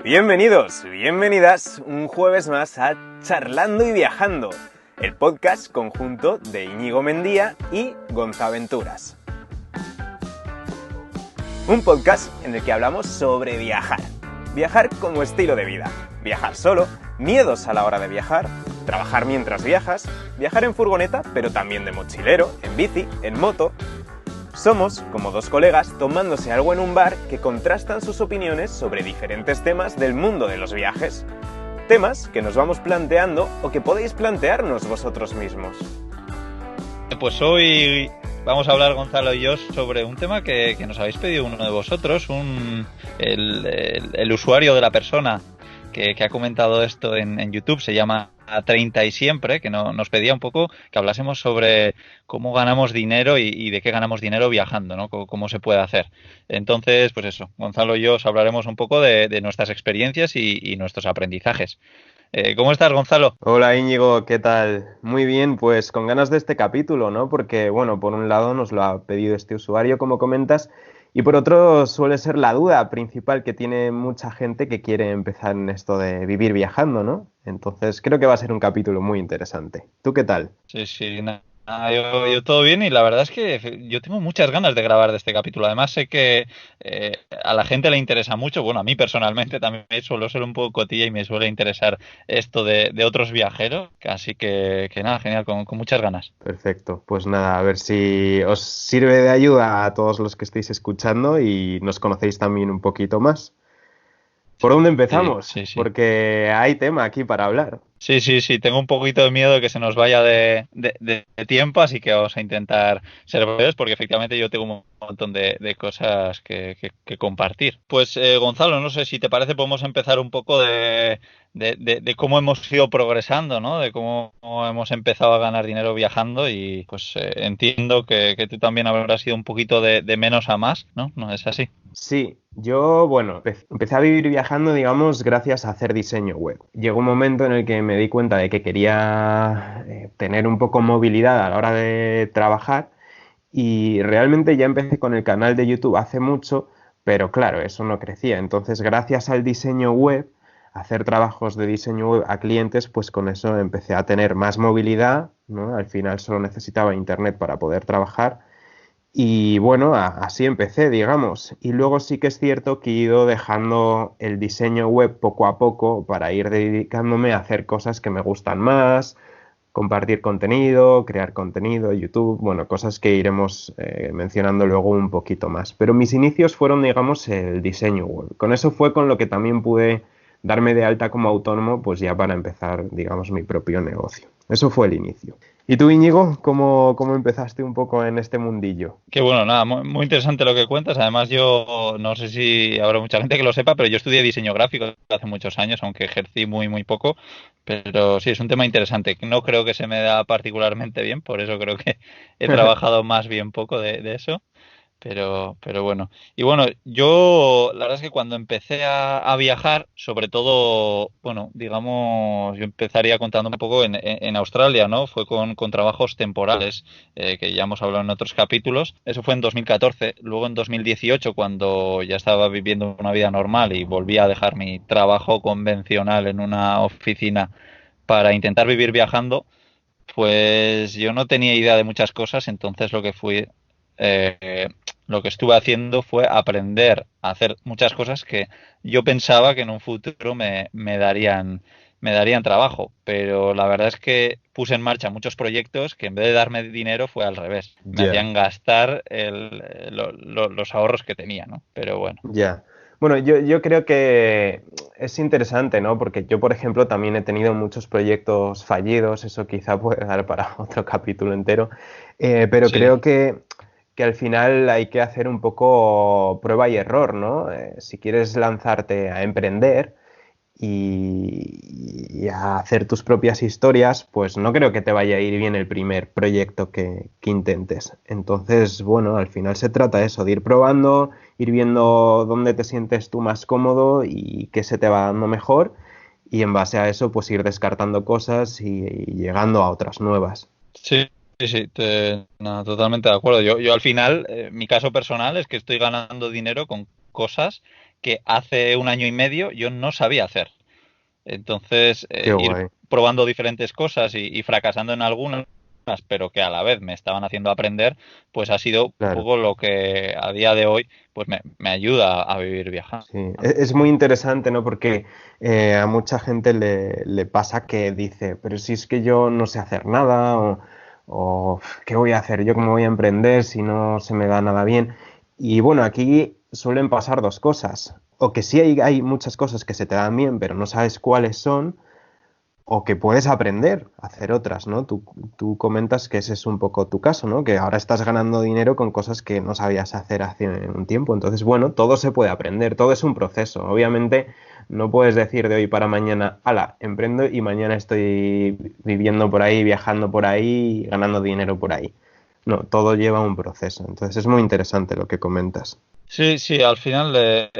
Bienvenidos, bienvenidas un jueves más a Charlando y Viajando, el podcast conjunto de Íñigo Mendía y Gonzaventuras. Un podcast en el que hablamos sobre viajar. Viajar como estilo de vida. Viajar solo, miedos a la hora de viajar, trabajar mientras viajas, viajar en furgoneta, pero también de mochilero, en bici, en moto. Somos como dos colegas tomándose algo en un bar que contrastan sus opiniones sobre diferentes temas del mundo de los viajes. Temas que nos vamos planteando o que podéis plantearnos vosotros mismos. Pues hoy vamos a hablar Gonzalo y yo sobre un tema que nos habéis pedido uno de vosotros, el usuario de la persona que ha comentado esto en YouTube, se llama 30 y siempre, que nos pedía un poco que hablásemos sobre cómo ganamos dinero y de qué ganamos dinero viajando, ¿no? Cómo se puede hacer. Entonces, pues eso, Gonzalo y yo os hablaremos un poco de nuestras experiencias y nuestros aprendizajes. ¿Cómo estás, Gonzalo? Hola Íñigo, ¿qué tal? Muy bien, pues con ganas de este capítulo, ¿no? Porque, bueno, por un lado nos lo ha pedido este usuario, como comentas, y por otro suele ser la duda principal que tiene mucha gente que quiere empezar en esto de vivir viajando, ¿no? Entonces creo que va a ser un capítulo muy interesante. ¿Tú qué tal? Sí, nada, yo todo bien y la verdad es que yo tengo muchas ganas de grabar de este capítulo. Además sé que a la gente le interesa mucho, bueno, a mí personalmente también suelo ser un poco cotilla y me suele interesar esto de otros viajeros, así que nada, genial, con muchas ganas. Perfecto, pues nada, a ver si os sirve de ayuda a todos los que estéis escuchando y nos conocéis también un poquito más. ¿Por dónde Sí, empezamos? sí, sí. Porque hay tema aquí para hablar. Sí, tengo un poquito de miedo de que se nos vaya de tiempo, así que vamos a intentar ser breves porque efectivamente yo tengo un montón de cosas que compartir. Pues Gonzalo, no sé si te parece, podemos empezar un poco de cómo hemos ido progresando, ¿no? De cómo hemos empezado a ganar dinero viajando y pues entiendo que tú también habrás ido un poquito de menos a más, ¿no? ¿No es así? Sí, yo, bueno, empecé a vivir viajando, digamos, gracias a hacer diseño web. Llegó un momento en el que me di cuenta de que quería tener un poco movilidad a la hora de trabajar y realmente ya empecé con el canal de YouTube hace mucho, pero claro, eso no crecía. Entonces, gracias al diseño web, hacer trabajos de diseño web a clientes, pues con eso empecé a tener más movilidad, ¿no? Al final solo necesitaba internet para poder trabajar. Y bueno, así empecé, digamos. Y luego sí que es cierto que he ido dejando el diseño web poco a poco para ir dedicándome a hacer cosas que me gustan más, compartir contenido, crear contenido, YouTube, bueno, cosas que iremos mencionando luego un poquito más. Pero mis inicios fueron, digamos, el diseño web. Con eso fue con lo que también pude darme de alta como autónomo, pues ya para empezar, digamos, mi propio negocio. Eso fue el inicio. ¿Y tú, Íñigo, cómo empezaste un poco en este mundillo? Que bueno, nada, muy interesante lo que cuentas. Además, yo no sé si habrá mucha gente que lo sepa, pero yo estudié diseño gráfico hace muchos años, aunque ejercí muy poco. Pero sí, es un tema interesante. No creo que se me da particularmente bien, por eso creo que he trabajado más bien poco de eso. Pero bueno. Y bueno, yo la verdad es que cuando empecé a viajar, sobre todo, bueno, digamos, yo empezaría contando un poco en Australia, ¿no? Fue con trabajos temporales, que ya hemos hablado en otros capítulos. Eso fue en 2014. Luego en 2018, cuando ya estaba viviendo una vida normal y volví a dejar mi trabajo convencional en una oficina para intentar vivir viajando, pues yo no tenía idea de muchas cosas, entonces eh, lo que estuve haciendo fue aprender a hacer muchas cosas que yo pensaba que en un futuro me darían trabajo, pero la verdad es que puse en marcha muchos proyectos que en vez de darme dinero fue al revés, me Ya, hacían gastar los ahorros que tenía, ¿no? Pero bueno. ya. Bueno, yo creo que es interesante, ¿no? Porque yo, por ejemplo, también he tenido muchos proyectos fallidos, eso quizá puede dar para otro capítulo entero, pero Sí, creo que al final hay que hacer un poco prueba y error, ¿no? Si quieres lanzarte a emprender, y a hacer tus propias historias, pues no creo que te vaya a ir bien el primer proyecto que intentes. Entonces, bueno, al final se trata de eso, de ir probando, ir viendo dónde te sientes tú más cómodo y qué se te va dando mejor, y en base a eso, pues ir descartando cosas y llegando a otras nuevas. sí, no, totalmente de acuerdo. Yo al final, mi caso personal es que estoy ganando dinero con cosas que hace un año y medio yo no sabía hacer. Entonces, Qué ir guay. probando diferentes cosas y fracasando en algunas, pero que a la vez me estaban haciendo aprender, pues ha sido un Claro. poco lo que a día de hoy pues me ayuda a vivir viajando. Sí, es muy interesante, ¿no? Porque a mucha gente le pasa que dice, pero si es que yo no sé hacer nada, o ¿qué voy a hacer? ¿Yo cómo voy a emprender si no se me da nada bien? Y bueno, aquí suelen pasar dos cosas. O que sí hay muchas cosas que se te dan bien, pero no sabes cuáles son, o que puedes aprender a hacer otras, ¿no? Tú comentas que ese es un poco tu caso, ¿no? Que ahora estás ganando dinero con cosas que no sabías hacer hace un tiempo. Entonces, bueno, todo se puede aprender, todo es un proceso. Obviamente, no puedes decir de hoy para mañana, ala, emprendo y mañana estoy viviendo por ahí, viajando por ahí, ganando dinero por ahí. No, todo lleva un proceso. Entonces, es muy interesante lo que comentas. Sí, sí, al final,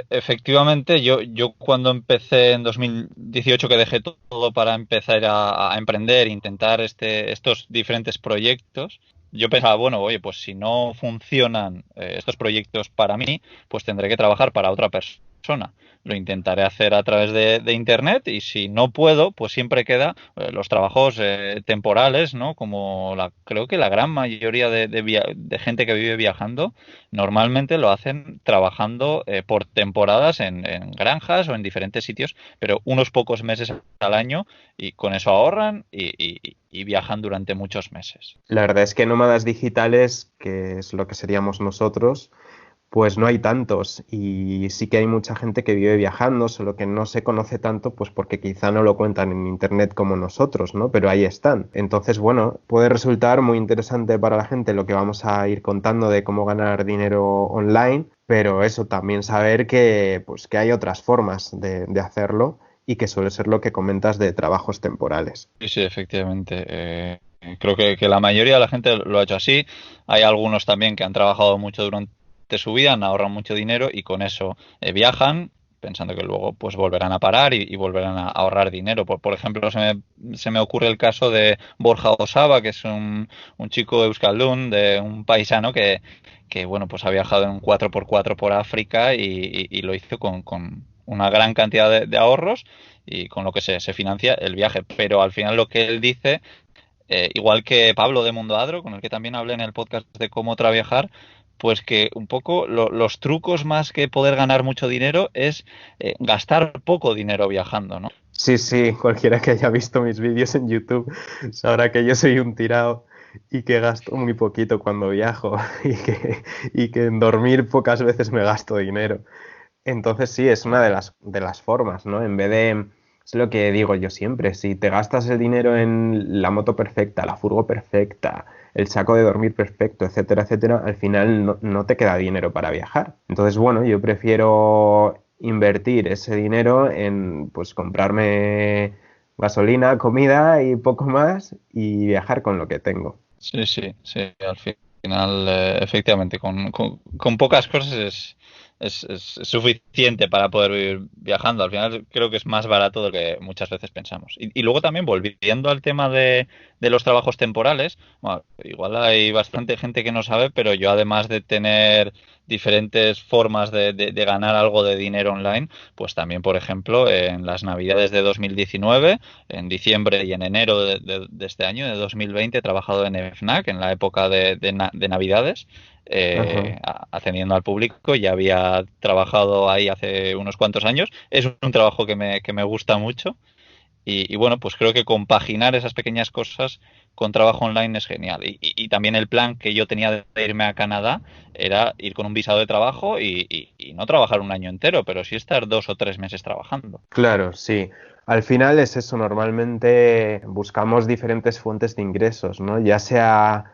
efectivamente, yo cuando empecé en 2018 que dejé todo para empezar a emprender, intentar estos diferentes proyectos, yo pensaba, bueno, oye, pues si no funcionan estos proyectos para mí, pues tendré que trabajar para otra persona. Lo intentaré hacer a través de Internet y si no puedo, pues siempre queda los trabajos temporales, ¿no? Como creo que la gran mayoría de gente que vive viajando normalmente lo hacen trabajando por temporadas en granjas o en diferentes sitios, pero unos pocos meses al año y con eso ahorran y viajan durante muchos meses. La verdad es que nómadas digitales, que es lo que seríamos nosotros, pues no hay tantos y sí que hay mucha gente que vive viajando, solo que no se conoce tanto pues porque quizá no lo cuentan en internet como nosotros, ¿no? Pero ahí están. Entonces, bueno, puede resultar muy interesante para la gente lo que vamos a ir contando de cómo ganar dinero online, pero eso también saber que pues que hay otras formas de hacerlo y que suele ser lo que comentas de trabajos temporales. Sí, sí, efectivamente. Creo que la mayoría de la gente lo ha hecho así. Hay algunos también que han trabajado mucho durante su vida, han ahorrado mucho dinero y con eso viajan pensando que luego pues volverán a parar y volverán a ahorrar dinero. Por ejemplo, se me ocurre el caso de Borja Osaba, que es un chico euskaldun, de un paisano que bueno, pues ha viajado en un 4x4 por África y lo hizo con una gran cantidad de ahorros y con lo que se financia el viaje. Pero al final lo que él dice, igual que Pablo de Mundo Adro, con el que también hablé en el podcast de cómo traviajar, pues que un poco los trucos más que poder ganar mucho dinero es gastar poco dinero viajando, ¿no? Sí, sí, cualquiera que haya visto mis vídeos en YouTube sabrá que yo soy un tirado y que gasto muy poquito cuando viajo y que en dormir pocas veces me gasto dinero. Entonces sí, es una de las formas, ¿no? En vez de, es lo que digo yo siempre, si te gastas el dinero en la moto perfecta, la furgo perfecta, el saco de dormir perfecto, etcétera, etcétera, al final no te queda dinero para viajar. Entonces, bueno, yo prefiero invertir ese dinero en, pues, comprarme gasolina, comida y poco más y viajar con lo que tengo. Sí, sí, sí, al final, efectivamente, con pocas cosas es suficiente para poder vivir viajando. Al final creo que es más barato de lo que muchas veces pensamos. Y luego también, volviendo al tema de los trabajos temporales, bueno, igual hay bastante gente que no sabe, pero yo además de tener diferentes formas de ganar algo de dinero online, pues también, por ejemplo, en las Navidades de 2019 en diciembre y en enero de este año, de 2020, he trabajado en FNAC, en la época de Navidades, Ajá. atendiendo al público. Ya había trabajado ahí hace unos cuantos años. Es un trabajo que me gusta mucho. Y bueno, pues creo que compaginar esas pequeñas cosas con trabajo online es genial. Y también el plan que yo tenía de irme a Canadá era ir con un visado de trabajo y no trabajar un año entero, pero sí estar 2 o 3 meses trabajando. Claro, sí. Al final es eso, normalmente buscamos diferentes fuentes de ingresos, ¿no? Ya sea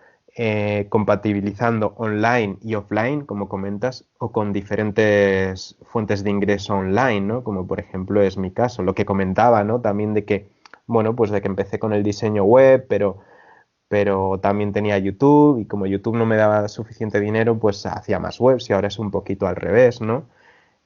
compatibilizando online y offline, como comentas, o con diferentes fuentes de ingreso online, ¿no? Como por ejemplo es mi caso, lo que comentaba, ¿no? También de que, bueno, pues de que empecé con el diseño web, pero también tenía YouTube y como YouTube no me daba suficiente dinero, pues hacía más webs y ahora es un poquito al revés, ¿no?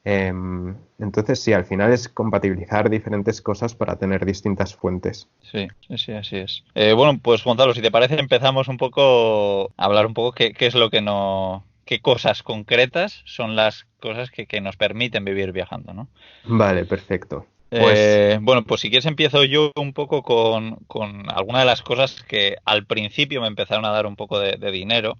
Entonces, sí, al final es compatibilizar diferentes cosas para tener distintas fuentes. Sí, sí, sí, así es. Bueno, pues Gonzalo, si te parece, empezamos un poco a hablar un poco qué es lo que qué cosas concretas son las cosas que nos permiten vivir viajando, ¿no? Vale, perfecto. Pues, Bueno, pues si quieres empiezo yo un poco con algunas de las cosas que al principio me empezaron a dar un poco de dinero.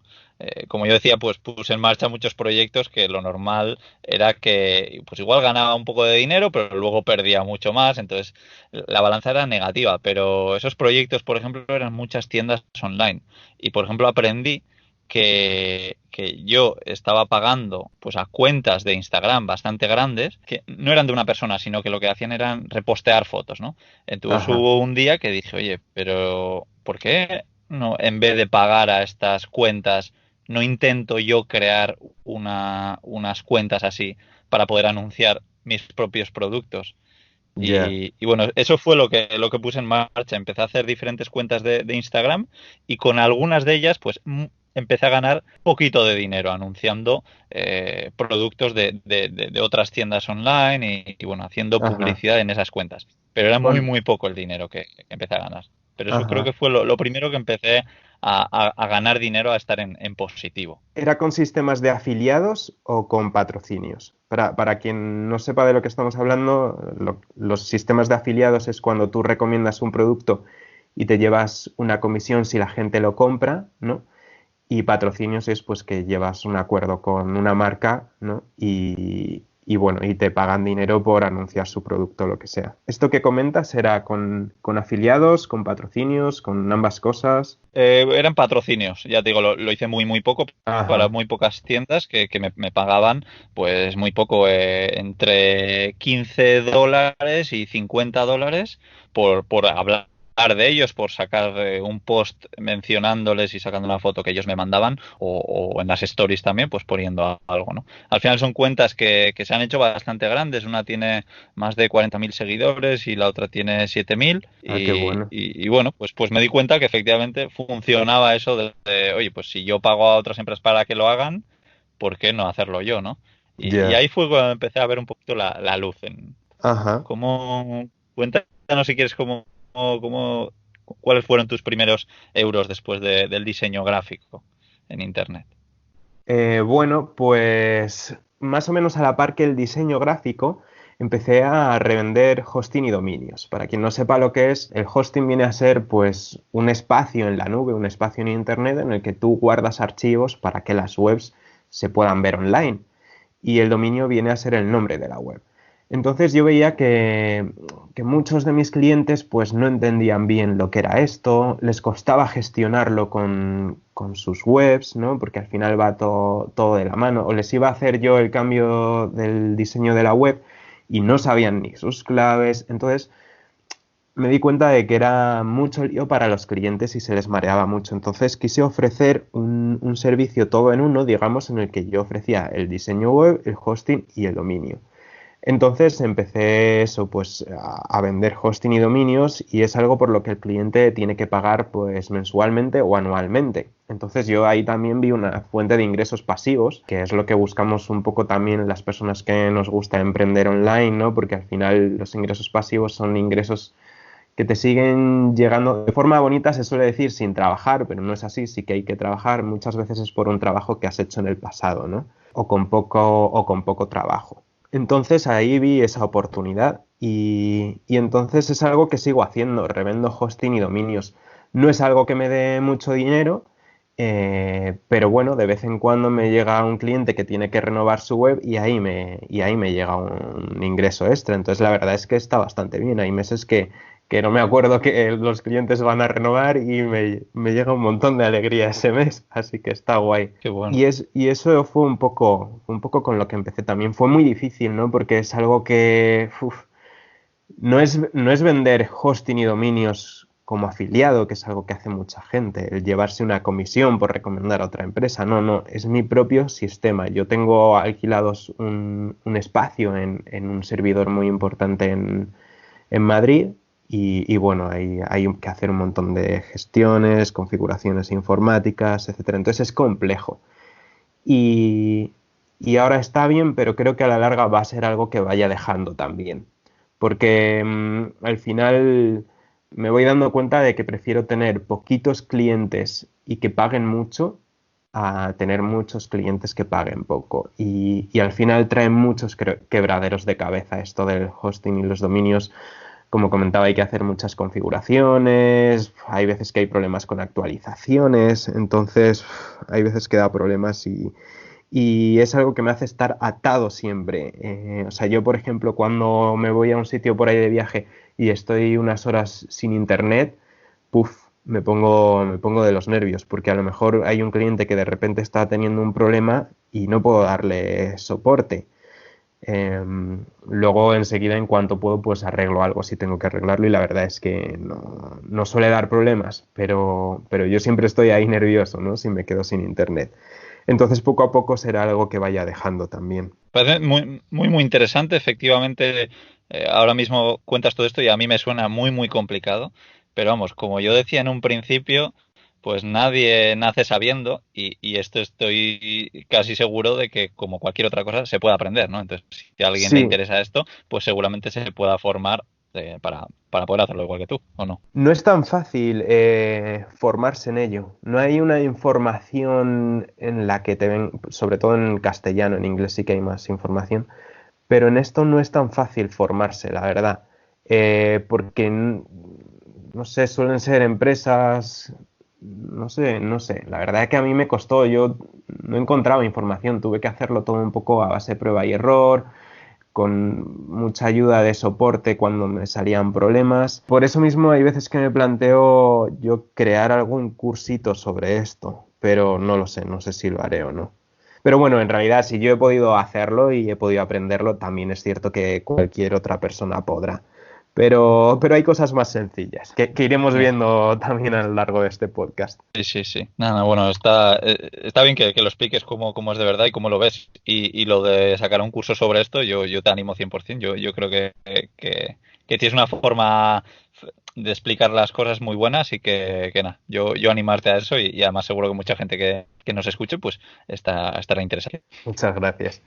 Como yo decía, pues puse en marcha muchos proyectos que lo normal era que pues igual ganaba un poco de dinero, pero luego perdía mucho más, entonces la balanza era negativa. Pero esos proyectos, por ejemplo, eran muchas tiendas online. Y por ejemplo aprendí que yo estaba pagando pues a cuentas de Instagram bastante grandes, que no eran de una persona, sino que lo que hacían eran repostear fotos, ¿no? Entonces ajá, hubo un día que dije, oye, pero ¿por qué no, en vez de pagar a estas cuentas, no intento yo crear unas cuentas así para poder anunciar mis propios productos? ya. Y bueno, eso fue lo que puse en marcha. Empecé a hacer diferentes cuentas de Instagram y con algunas de ellas, pues empecé a ganar poquito de dinero anunciando productos de otras tiendas online y, bueno, haciendo Ajá. publicidad en esas cuentas. Pero era muy, Bueno, muy poco el dinero que empecé a ganar. Pero eso creo ajá. que fue lo primero que empecé a ganar dinero, a estar en positivo. ¿Era con sistemas de afiliados o con patrocinios? Para quien no sepa de lo que estamos hablando, los sistemas de afiliados es cuando tú recomiendas un producto y te llevas una comisión si la gente lo compra, ¿no? Y patrocinios es pues que llevas un acuerdo con una marca, ¿no? Y bueno, y te pagan dinero por anunciar su producto o lo que sea. ¿Esto que comentas era con afiliados, con patrocinios, con ambas cosas? Eran patrocinios, ya te digo, lo hice muy, muy poco para Ajá, muy pocas tiendas que me pagaban pues muy poco, entre $15 y $50 por hablar de ellos, por sacar un post mencionándoles y sacando una foto que ellos me mandaban o en las stories también, pues poniendo algo, ¿no? Al final son cuentas que se han hecho bastante grandes, una tiene más de 40.000 seguidores y la otra tiene 7.000 ah, qué y, bueno. pues me di cuenta que efectivamente funcionaba eso oye, pues si yo pago a otras empresas para que lo hagan, ¿por qué no hacerlo yo, no? Y Ya, ahí fue cuando empecé a ver un poquito la luz en ajá. cómo, cuéntanos si quieres cómo, cuáles fueron tus primeros euros después del diseño gráfico en Internet. Bueno, pues más o menos a la par que el diseño gráfico, empecé a revender hosting y dominios. Para quien no sepa lo que es, el hosting viene a ser pues un espacio en la nube, un espacio en Internet en el que tú guardas archivos para que las webs se puedan ver online. Y el dominio viene a ser el nombre de la web. Entonces yo veía que muchos de mis clientes pues no entendían bien lo que era esto, les costaba gestionarlo con sus webs, ¿no? Porque al final va todo de la mano. O les iba a hacer yo el cambio del diseño de la web y no sabían ni sus claves. Entonces me di cuenta de que era mucho lío para los clientes y se les mareaba mucho. Entonces quise ofrecer un servicio todo en uno, digamos, en el que yo ofrecía el diseño web, el hosting y el dominio. Entonces empecé eso, pues a vender hosting y dominios y es algo por lo que el cliente tiene que pagar pues mensualmente o anualmente. Entonces yo ahí también vi una fuente de ingresos pasivos, que es lo que buscamos un poco también las personas que nos gusta emprender online, ¿no? Porque al final los ingresos pasivos son ingresos que te siguen llegando de forma bonita, se suele decir sin trabajar, pero no es así, sí que hay que trabajar, muchas veces es por un trabajo que has hecho en el pasado, ¿no? O con poco trabajo. Entonces ahí vi esa oportunidad y entonces es algo que sigo haciendo, revendo hosting y dominios. No es algo que me dé mucho dinero, pero bueno, de vez en cuando me llega un cliente que tiene que renovar su web y ahí me llega un ingreso extra. Entonces la verdad es que está bastante bien. Hay meses que no me acuerdo que los clientes van a renovar y me llega un montón de alegría ese mes, así que está guay. Qué bueno. Y eso fue un poco con lo que empecé también. Fue muy difícil, ¿no? Porque es algo que no es vender hosting y dominios como afiliado, que es algo que hace mucha gente, el llevarse una comisión por recomendar a otra empresa. No, no, es mi propio sistema. Yo tengo alquilados un espacio en un servidor muy importante en Madrid y bueno, hay que hacer un montón de gestiones, configuraciones informáticas, etcétera. Entonces es complejo. Y, y ahora está bien, pero creo que a la larga va a ser algo que vaya dejando también. Porque al final me voy dando cuenta de que prefiero tener poquitos clientes y que paguen mucho a tener muchos clientes que paguen poco. Y al final traen muchos quebraderos de cabeza esto del hosting y los dominios. Como comentaba, hay que hacer muchas configuraciones, hay veces que hay problemas con actualizaciones, entonces hay veces que da problemas y es algo que me hace estar atado siempre. O sea, yo, por ejemplo, cuando me voy a un sitio por ahí de viaje y estoy unas horas sin internet, puf, me pongo de los nervios, porque a lo mejor hay un cliente que de repente está teniendo un problema y no puedo darle soporte. Luego enseguida en cuanto puedo pues arreglo algo si tengo que arreglarlo y la verdad es que no suele dar problemas, pero yo siempre estoy ahí nervioso, ¿no? Si me quedo sin internet. Entonces poco a poco será algo que vaya dejando también. Parece muy interesante. Efectivamente, ahora mismo cuentas todo esto y a mí me suena muy complicado. Pero vamos, como yo decía en un principio, pues nadie nace sabiendo y esto estoy casi seguro de que como cualquier otra cosa se puede aprender, ¿no? Entonces, si a alguien le Sí, interesa esto, pues seguramente se pueda formar para poder hacerlo igual que tú, ¿o no? no es tan fácil formarse en ello. No hay una información en la que te ven, sobre todo en castellano, en inglés sí que hay más información, pero en esto no es tan fácil formarse, la verdad. Porque, no sé, suelen ser empresas, no sé. La verdad es que a mí me costó, yo no encontraba información, tuve que hacerlo todo un poco a base de prueba y error con mucha ayuda de soporte cuando me salían problemas. Por eso mismo hay veces que me planteo yo crear algún cursito sobre esto, pero no lo sé, no sé si lo haré o no. Pero bueno, en realidad si yo he podido hacerlo y he podido aprenderlo, también es cierto que cualquier otra persona podrá. Pero hay cosas más sencillas que iremos Ya. viendo también a lo largo de este podcast. Sí. Nada, bueno, está bien que lo expliques cómo es de verdad y cómo lo ves. Y lo de sacar un curso sobre esto, yo te animo 100%. Yo creo que tienes una forma de explicar las cosas muy buena, así que nada, yo animarte a eso y además seguro que mucha gente que nos escuche, pues estará interesada. Muchas gracias.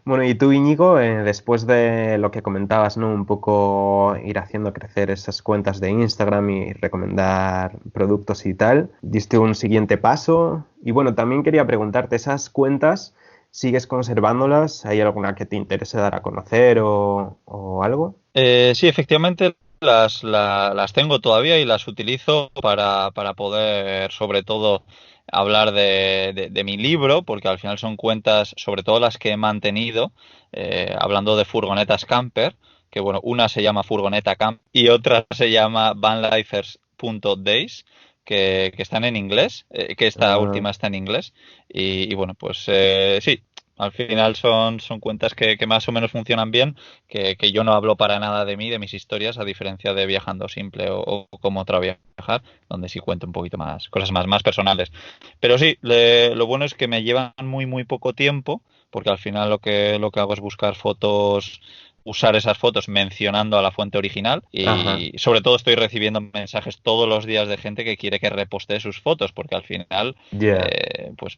Bueno, y tú, Íñigo, después de lo que comentabas, ¿no? Un poco ir haciendo crecer esas cuentas de Instagram y recomendar productos y tal, diste un siguiente paso. Y bueno, también quería preguntarte, ¿esas cuentas sigues conservándolas? ¿Hay alguna que te interese dar a conocer o algo? Sí, efectivamente las tengo todavía y las utilizo para poder, sobre todo, hablar de mi libro, porque al final son cuentas, sobre todo las que he mantenido, hablando de furgonetas camper, que bueno, una se llama Furgoneta Camp y otra se llama vanlifers.days, que están en inglés, que esta Ah, última está en inglés. Y bueno, pues sí, al final son cuentas que más o menos funcionan bien que yo no hablo para nada de mí, de mis historias, a diferencia de Viajando Simple o Cómo otra viajar, donde sí cuento un poquito más, cosas más personales. Pero sí, lo bueno es que me llevan muy poco tiempo, porque al final lo que hago es buscar fotos, usar esas fotos mencionando a la fuente original ajá, y sobre todo estoy recibiendo mensajes todos los días de gente que quiere que repostee sus fotos, porque al final ya. pues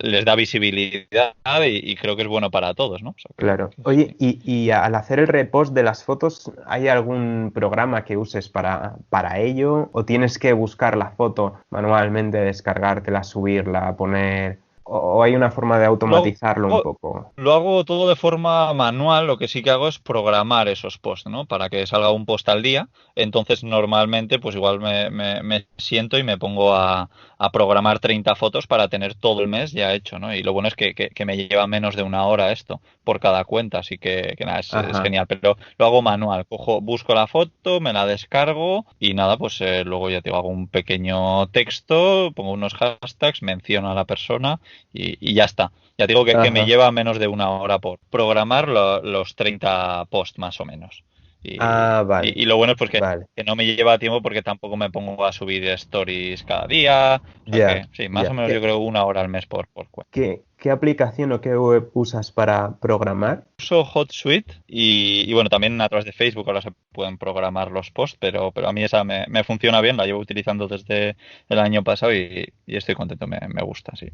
les da visibilidad y creo que es bueno para todos, ¿no? O sea, Claro. que Oye, sí. y al hacer el repost de las fotos, ¿hay algún programa que uses para ello? ¿O tienes que buscar la foto manualmente, descargártela, subirla, poner? ¿O hay una forma de Lo automatizarlo un hago, poco? lo hago todo de forma manual, lo que sí que hago es programar esos posts, ¿no? Para que salga un post al día. Entonces, normalmente, pues igual me siento y me pongo a programar 30 fotos para tener todo el mes ya hecho, ¿no? Y lo bueno es que me lleva menos de una hora esto por cada cuenta, así que nada, es Ajá, genial. Pero lo hago manual, busco la foto, me la descargo y nada, pues luego ya te hago un pequeño texto, pongo unos hashtags, menciono a la persona y ya está. Ya digo que me ajá. lleva menos de una hora por programar los 30 posts más o menos. Y, Ah, y- vale, y lo bueno es pues vale. que no me lleva tiempo porque tampoco me pongo a subir stories cada día. O sea Ya, que sí, más o ya. menos yo creo una hora al mes por cuenta. ¿Qué aplicación o qué web usas para programar? Uso HotSuite y bueno, también a través de Facebook ahora se pueden programar los posts, pero a mí esa me funciona bien, la llevo utilizando desde el año pasado y estoy contento, me gusta, sí.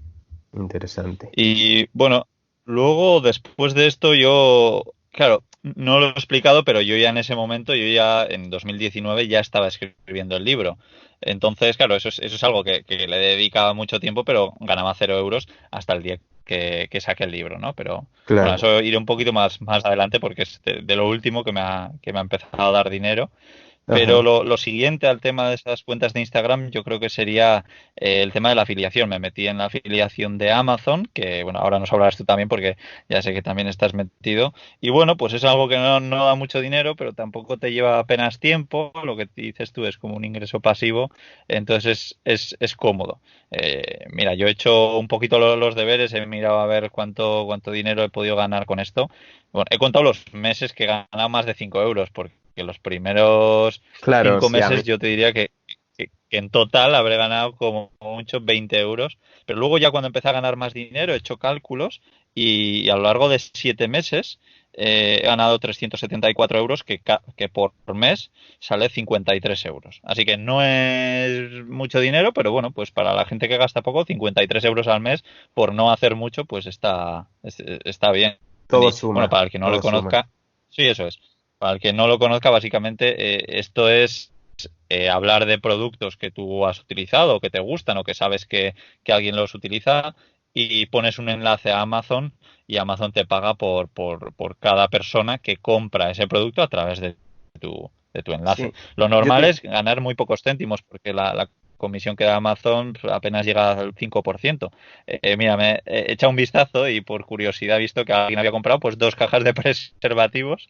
Interesante. Y bueno, luego después de esto yo, claro, no lo he explicado, pero yo ya en ese momento, yo ya en 2019 ya estaba escribiendo el libro. Entonces, claro, eso es algo que le dedicaba mucho tiempo, pero ganaba 0 euros hasta el día que saque el libro, ¿no? Pero bueno, Claro. eso iré un poquito más adelante porque es de lo último que me ha empezado a dar dinero. Pero Ajá. lo siguiente al tema de esas cuentas de Instagram, yo creo que sería el tema de la afiliación. Me metí en la afiliación de Amazon, que bueno, ahora nos hablarás tú también porque ya sé que también estás metido. Y bueno, pues es algo que no da mucho dinero, pero tampoco te lleva apenas tiempo. Lo que dices tú es como un ingreso pasivo, entonces es cómodo. Mira, yo he hecho un poquito los deberes, he mirado a ver cuánto dinero he podido ganar con esto. Bueno, he contado los meses que he ganado más de 5 euros, porque los primeros Claro, 5 sí, a mí. meses yo te diría que en total habré ganado como mucho 20 euros. Pero luego ya cuando empecé a ganar más dinero he hecho cálculos y a lo largo de 7 meses he ganado 374 euros, que por mes sale 53 euros. Así que no es mucho dinero, pero bueno, pues para la gente que gasta poco, 53 euros al mes por no hacer mucho, pues está bien. Todo Y bueno, suma, para el que no lo todo suma. conozca, sí, eso es. Para el que no lo conozca, básicamente esto es hablar de productos que tú has utilizado, o que te gustan, o que sabes que alguien los utiliza, y pones un enlace a Amazon y Amazon te paga por cada persona que compra ese producto a través de tu enlace. Sí, Lo yo normal te... es ganar muy pocos céntimos porque la comisión que da Amazon apenas llega al 5%. Mira, me he echado un vistazo y por curiosidad he visto que alguien había comprado pues 2 cajas de preservativos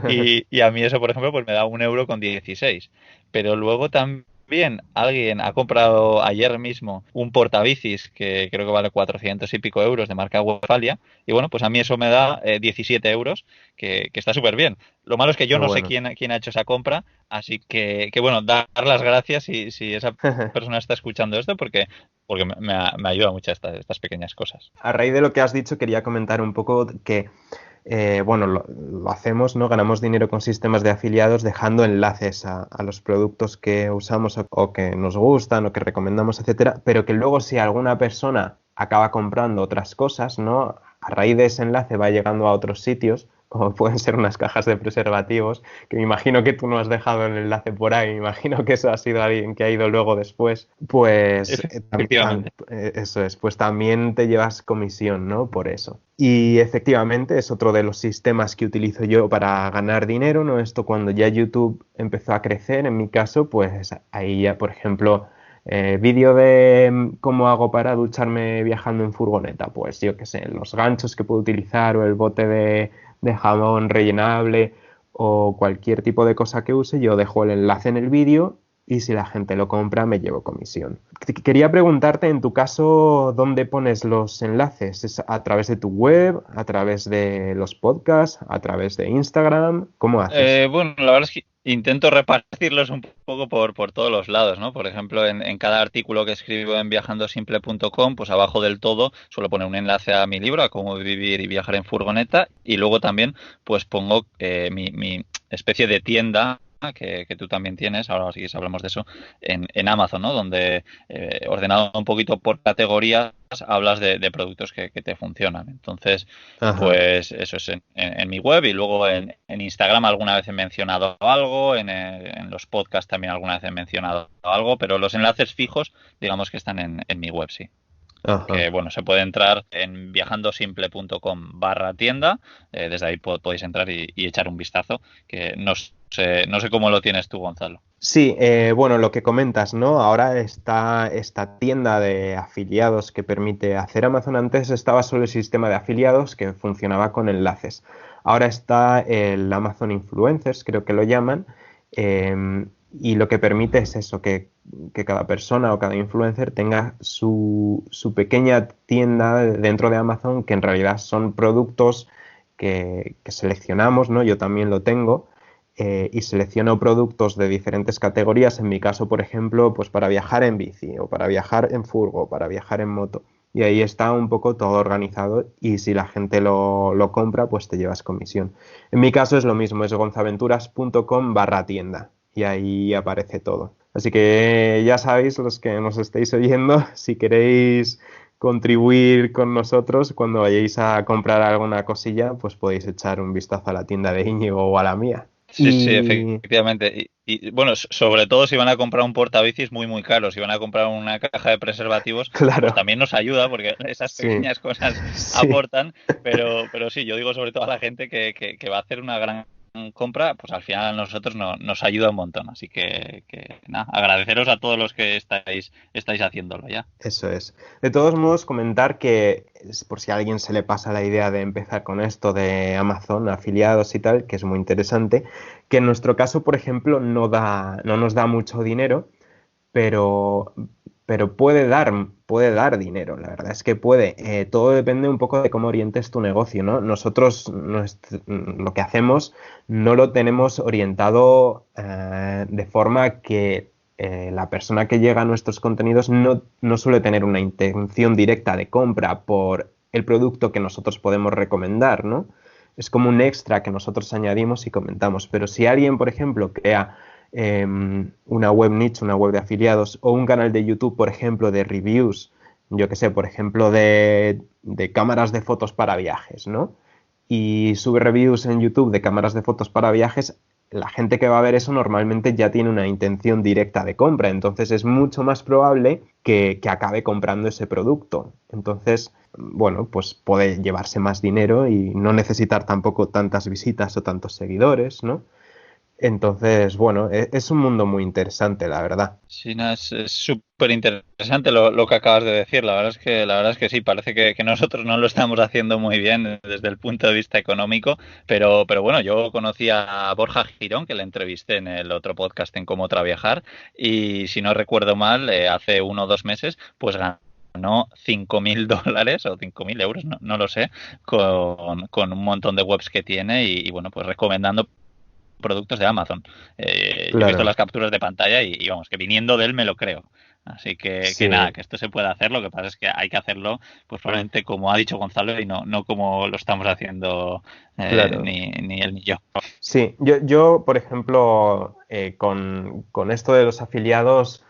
y a mí eso, por ejemplo, pues me da 1,16 € pero luego también alguien ha comprado ayer mismo un portabicis que creo que vale 400 y pico euros de marca Westfalia y bueno, pues a mí eso me da 17 euros, que está súper bien. Lo malo es que Qué yo no sé bueno. quién ha hecho esa compra, así que bueno, dar las gracias si esa persona está escuchando esto porque me ayuda mucho estas pequeñas cosas. A raíz de lo que has dicho, quería comentar un poco que, bueno, lo hacemos, ¿no? Ganamos dinero con sistemas de afiliados dejando enlaces a los productos que usamos o que nos gustan o que recomendamos, etcétera, pero que luego si alguna persona acaba comprando otras cosas, ¿no? A raíz de ese enlace va llegando a otros sitios, como pueden ser unas cajas de preservativos, que me imagino que tú no has dejado el enlace por ahí, me imagino que eso ha sido alguien que ha ido luego después, pues Efectivamente. eso es, pues también te llevas comisión, ¿no? Por eso. Y efectivamente es otro de los sistemas que utilizo yo para ganar dinero, ¿no? Esto cuando ya YouTube empezó a crecer, en mi caso, pues ahí ya, por ejemplo, vídeo de cómo hago para ducharme viajando en furgoneta, pues yo qué sé, los ganchos que puedo utilizar o el bote de jamón rellenable o cualquier tipo de cosa que use, yo dejo el enlace en el vídeo y si la gente lo compra me llevo comisión. Quería preguntarte en tu caso dónde pones los enlaces. ¿Es a través de tu web, a través de los podcasts, a través de Instagram? ¿Cómo haces? Bueno, la verdad es que intento repartirlos un poco por todos los lados, ¿no? Por ejemplo, en cada artículo que escribo en viajandosimple.com, pues abajo del todo suelo poner un enlace a mi libro, a cómo vivir y viajar en furgoneta, y luego también pues pongo mi especie de tienda que tú también tienes, ahora sí que hablamos de eso, en Amazon, ¿no? Donde ordenado un poquito por categorías, hablas de productos que te funcionan. Entonces, Ajá. pues eso es en mi web y luego en Instagram alguna vez he mencionado algo, en los podcasts también alguna vez he mencionado algo, pero los enlaces fijos, digamos que están en mi web, sí. Ajá. Que bueno, se puede entrar en viajandosimple.com/tienda, desde ahí podéis entrar y echar un vistazo, que no sé cómo lo tienes tú, Gonzalo. Sí, bueno, lo que comentas, ¿no? Ahora está esta tienda de afiliados que permite hacer Amazon. Antes estaba solo el sistema de afiliados que funcionaba con enlaces. Ahora está el Amazon Influencers, creo que lo llaman, y lo que permite es eso, que cada persona o cada influencer tenga su pequeña tienda dentro de Amazon, que en realidad son productos que seleccionamos, ¿no? Yo también lo tengo y selecciono productos de diferentes categorías. En mi caso, por ejemplo, pues para viajar en bici o para viajar en furgo o para viajar en moto. Y ahí está un poco todo organizado y si la gente lo compra, pues te llevas comisión. En mi caso es lo mismo, es gonzaventuras.com/tienda y ahí aparece todo. Así que ya sabéis, los que nos estáis oyendo, si queréis contribuir con nosotros cuando vayáis a comprar alguna cosilla, pues podéis echar un vistazo a la tienda de Íñigo o a la mía. Sí, sí, Y efectivamente. Bueno, sobre todo si van a comprar un portabicis muy, muy caro, si van a comprar una caja de preservativos, pues claro, también nos ayuda porque esas sí, pequeñas cosas sí. aportan, pero sí, yo digo sobre todo a la gente que va a hacer una gran compra, pues al final a nosotros nos ayuda un montón. Así que nada, agradeceros a todos los que estáis haciéndolo ya. Eso es. De todos modos, comentar que, por si a alguien se le pasa la idea de empezar con esto de Amazon, afiliados y tal, que es muy interesante, que en nuestro caso, por ejemplo, no nos da mucho dinero, pero, pero puede dar dinero, la verdad es que puede. Todo depende un poco de cómo orientes tu negocio, ¿no? Nosotros lo que hacemos no lo tenemos orientado de forma que la persona que llega a nuestros contenidos no suele tener una intención directa de compra por el producto que nosotros podemos recomendar, ¿no? Es como un extra que nosotros añadimos y comentamos. Pero si alguien, por ejemplo, crea una web nicho, una web de afiliados o un canal de YouTube, por ejemplo, de reviews, yo que sé, por ejemplo, de cámaras de fotos para viajes, ¿no? Y sube reviews en YouTube de cámaras de fotos para viajes, la gente que va a ver eso normalmente ya tiene una intención directa de compra, entonces es mucho más probable que acabe comprando ese producto. Entonces, bueno, pues puede llevarse más dinero y no necesitar tampoco tantas visitas o tantos seguidores, ¿no? Entonces, bueno, es un mundo muy interesante, la verdad. Sí, no, es súper interesante lo que acabas de decir. La verdad es que sí, parece que nosotros no lo estamos haciendo muy bien desde el punto de vista económico, pero bueno, yo conocí a Borja Girón, que le entrevisté en el otro podcast en Cómo Traviajar, y si no recuerdo mal, hace 1 o 2 meses, pues ganó $5.000 o 5.000 euros, no lo sé, con un montón de webs que tiene y bueno, pues recomendando productos de Amazon. Yo he visto Claro, las capturas de pantalla y vamos, que viniendo de él me lo creo. Así que nada, sí, que esto se puede hacer, lo que pasa es que hay que hacerlo, pues probablemente como ha dicho Gonzalo y no como lo estamos haciendo claro. ni él ni yo. Sí, yo por ejemplo, con esto de los afiliados,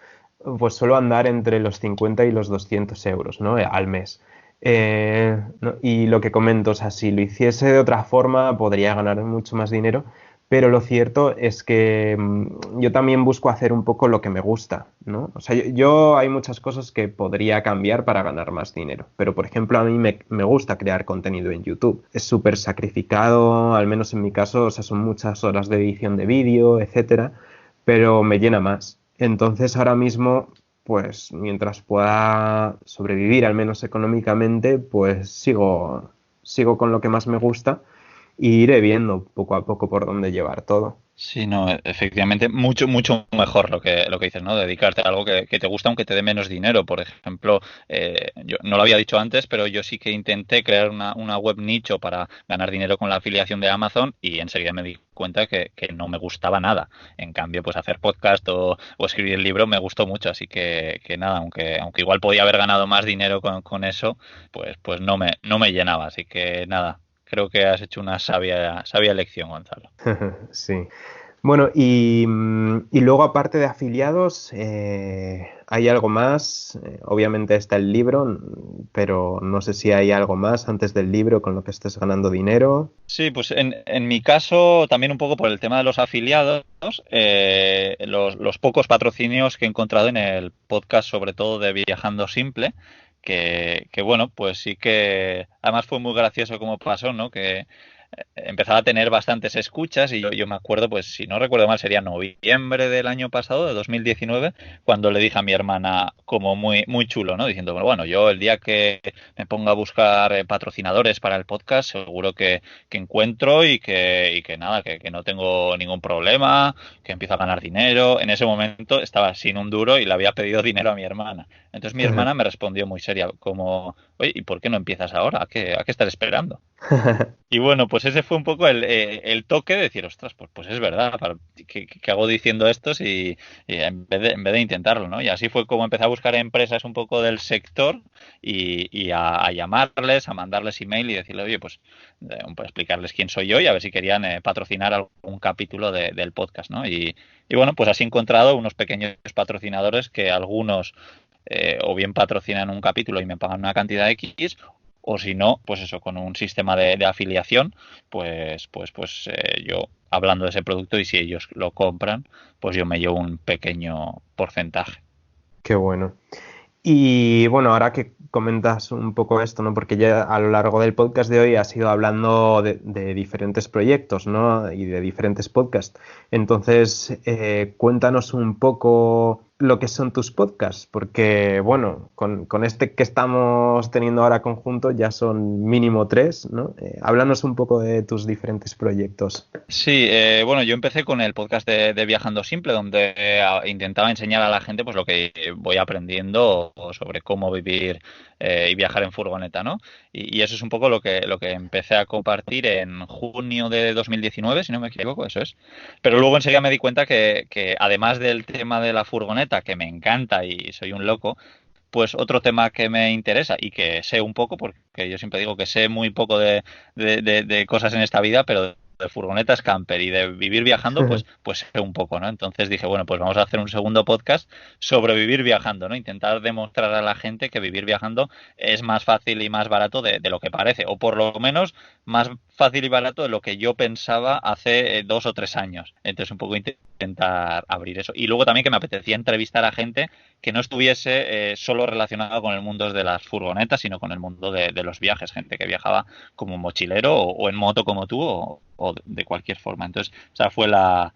pues suelo andar entre los 50 y los 200 euros, ¿no? Al mes. Y lo que comento, o sea, si lo hiciese de otra forma, podría ganar mucho más dinero, pero lo cierto es que yo también busco hacer un poco lo que me gusta, ¿no? O sea, hay muchas cosas que podría cambiar para ganar más dinero, pero por ejemplo a mí me gusta crear contenido en YouTube. Es súper sacrificado, al menos en mi caso, o sea, son muchas horas de edición de vídeo, etcétera, pero me llena más. Entonces ahora mismo, pues mientras pueda sobrevivir, al menos económicamente, pues sigo con lo que más me gusta y iré viendo poco a poco por dónde llevar todo. Sí, no, efectivamente, mucho, mucho mejor lo que dices, ¿no? Dedicarte a algo que te gusta aunque te dé menos dinero. Por ejemplo, yo no lo había dicho antes, pero yo sí que intenté crear una web nicho para ganar dinero con la afiliación de Amazon y enseguida me di cuenta que no me gustaba nada. En cambio, pues hacer podcast o escribir el libro me gustó mucho, así que nada, aunque igual podía haber ganado más dinero con eso, pues no me llenaba. Así que nada, creo que has hecho una sabia elección, Gonzalo. Sí. Bueno, y luego aparte de afiliados, ¿hay algo más? Obviamente está el libro, pero no sé si hay algo más antes del libro con lo que estés ganando dinero. Sí, pues en mi caso, también un poco por el tema de los afiliados, los pocos patrocinios que he encontrado en el podcast, sobre todo de Viajando Simple, que bueno, pues sí que además fue muy gracioso como pasó, ¿no? Que empezaba a tener bastantes escuchas y yo me acuerdo, pues si no recuerdo mal, sería noviembre del año pasado, de 2019, cuando le dije a mi hermana, como muy, muy chulo, ¿no? Diciendo, bueno, yo el día que me ponga a buscar patrocinadores para el podcast, seguro que encuentro y que nada, que no tengo ningún problema, que empiezo a ganar dinero. En ese momento estaba sin un duro y le había pedido dinero a mi hermana. Entonces mi hermana me respondió muy seria, como, oye, ¿y por qué no empiezas ahora? ¿A qué estás esperando? Y bueno, pues ese fue un poco el toque de decir, ostras, pues es verdad, ¿qué hago diciendo esto y en vez de intentarlo, ¿no? Y así fue como empecé a buscar empresas un poco del sector y a llamarles, a mandarles email y decirle, oye, pues explicarles quién soy yo y a ver si querían patrocinar algún capítulo del podcast, ¿no? Y bueno, pues así he encontrado unos pequeños patrocinadores que algunos o bien patrocinan un capítulo y me pagan una cantidad de X, o si no, pues eso, con un sistema de afiliación, pues yo hablando de ese producto, y si ellos lo compran, pues yo me llevo un pequeño porcentaje. Qué bueno. Y bueno, ahora que comentas un poco esto, ¿no? Porque ya a lo largo del podcast de hoy has ido hablando de diferentes proyectos, ¿no? Y de diferentes podcasts. Entonces, cuéntanos un poco lo que son tus podcasts, porque bueno, con este que estamos teniendo ahora conjunto ya son mínimo 3, ¿no? Háblanos un poco de tus diferentes proyectos. Sí, bueno, yo empecé con el podcast de Viajando Simple, donde intentaba enseñar a la gente pues lo que voy aprendiendo sobre cómo vivir y viajar en furgoneta, ¿no? Y eso es un poco lo que empecé a compartir en junio de 2019, si no me equivoco, eso es. Pero luego enseguida me di cuenta que además del tema de la furgoneta, que me encanta y soy un loco, pues otro tema que me interesa y que sé un poco, porque yo siempre digo que sé muy poco de cosas en esta vida, pero de furgonetas camper y de vivir viajando, pues sé un poco, ¿no? Entonces dije, bueno, pues vamos a hacer un segundo podcast sobre vivir viajando, ¿no? Intentar demostrar a la gente que vivir viajando es más fácil y más barato de lo que parece, o por lo menos más fácil y barato de lo que yo pensaba hace 2 o 3 años. Entonces un poco intentar abrir eso. Y luego también que me apetecía entrevistar a gente que no estuviese solo relacionado con el mundo de las furgonetas, sino con el mundo de los viajes, gente que viajaba como mochilero o en moto como tú o de cualquier forma. Entonces, esa fue la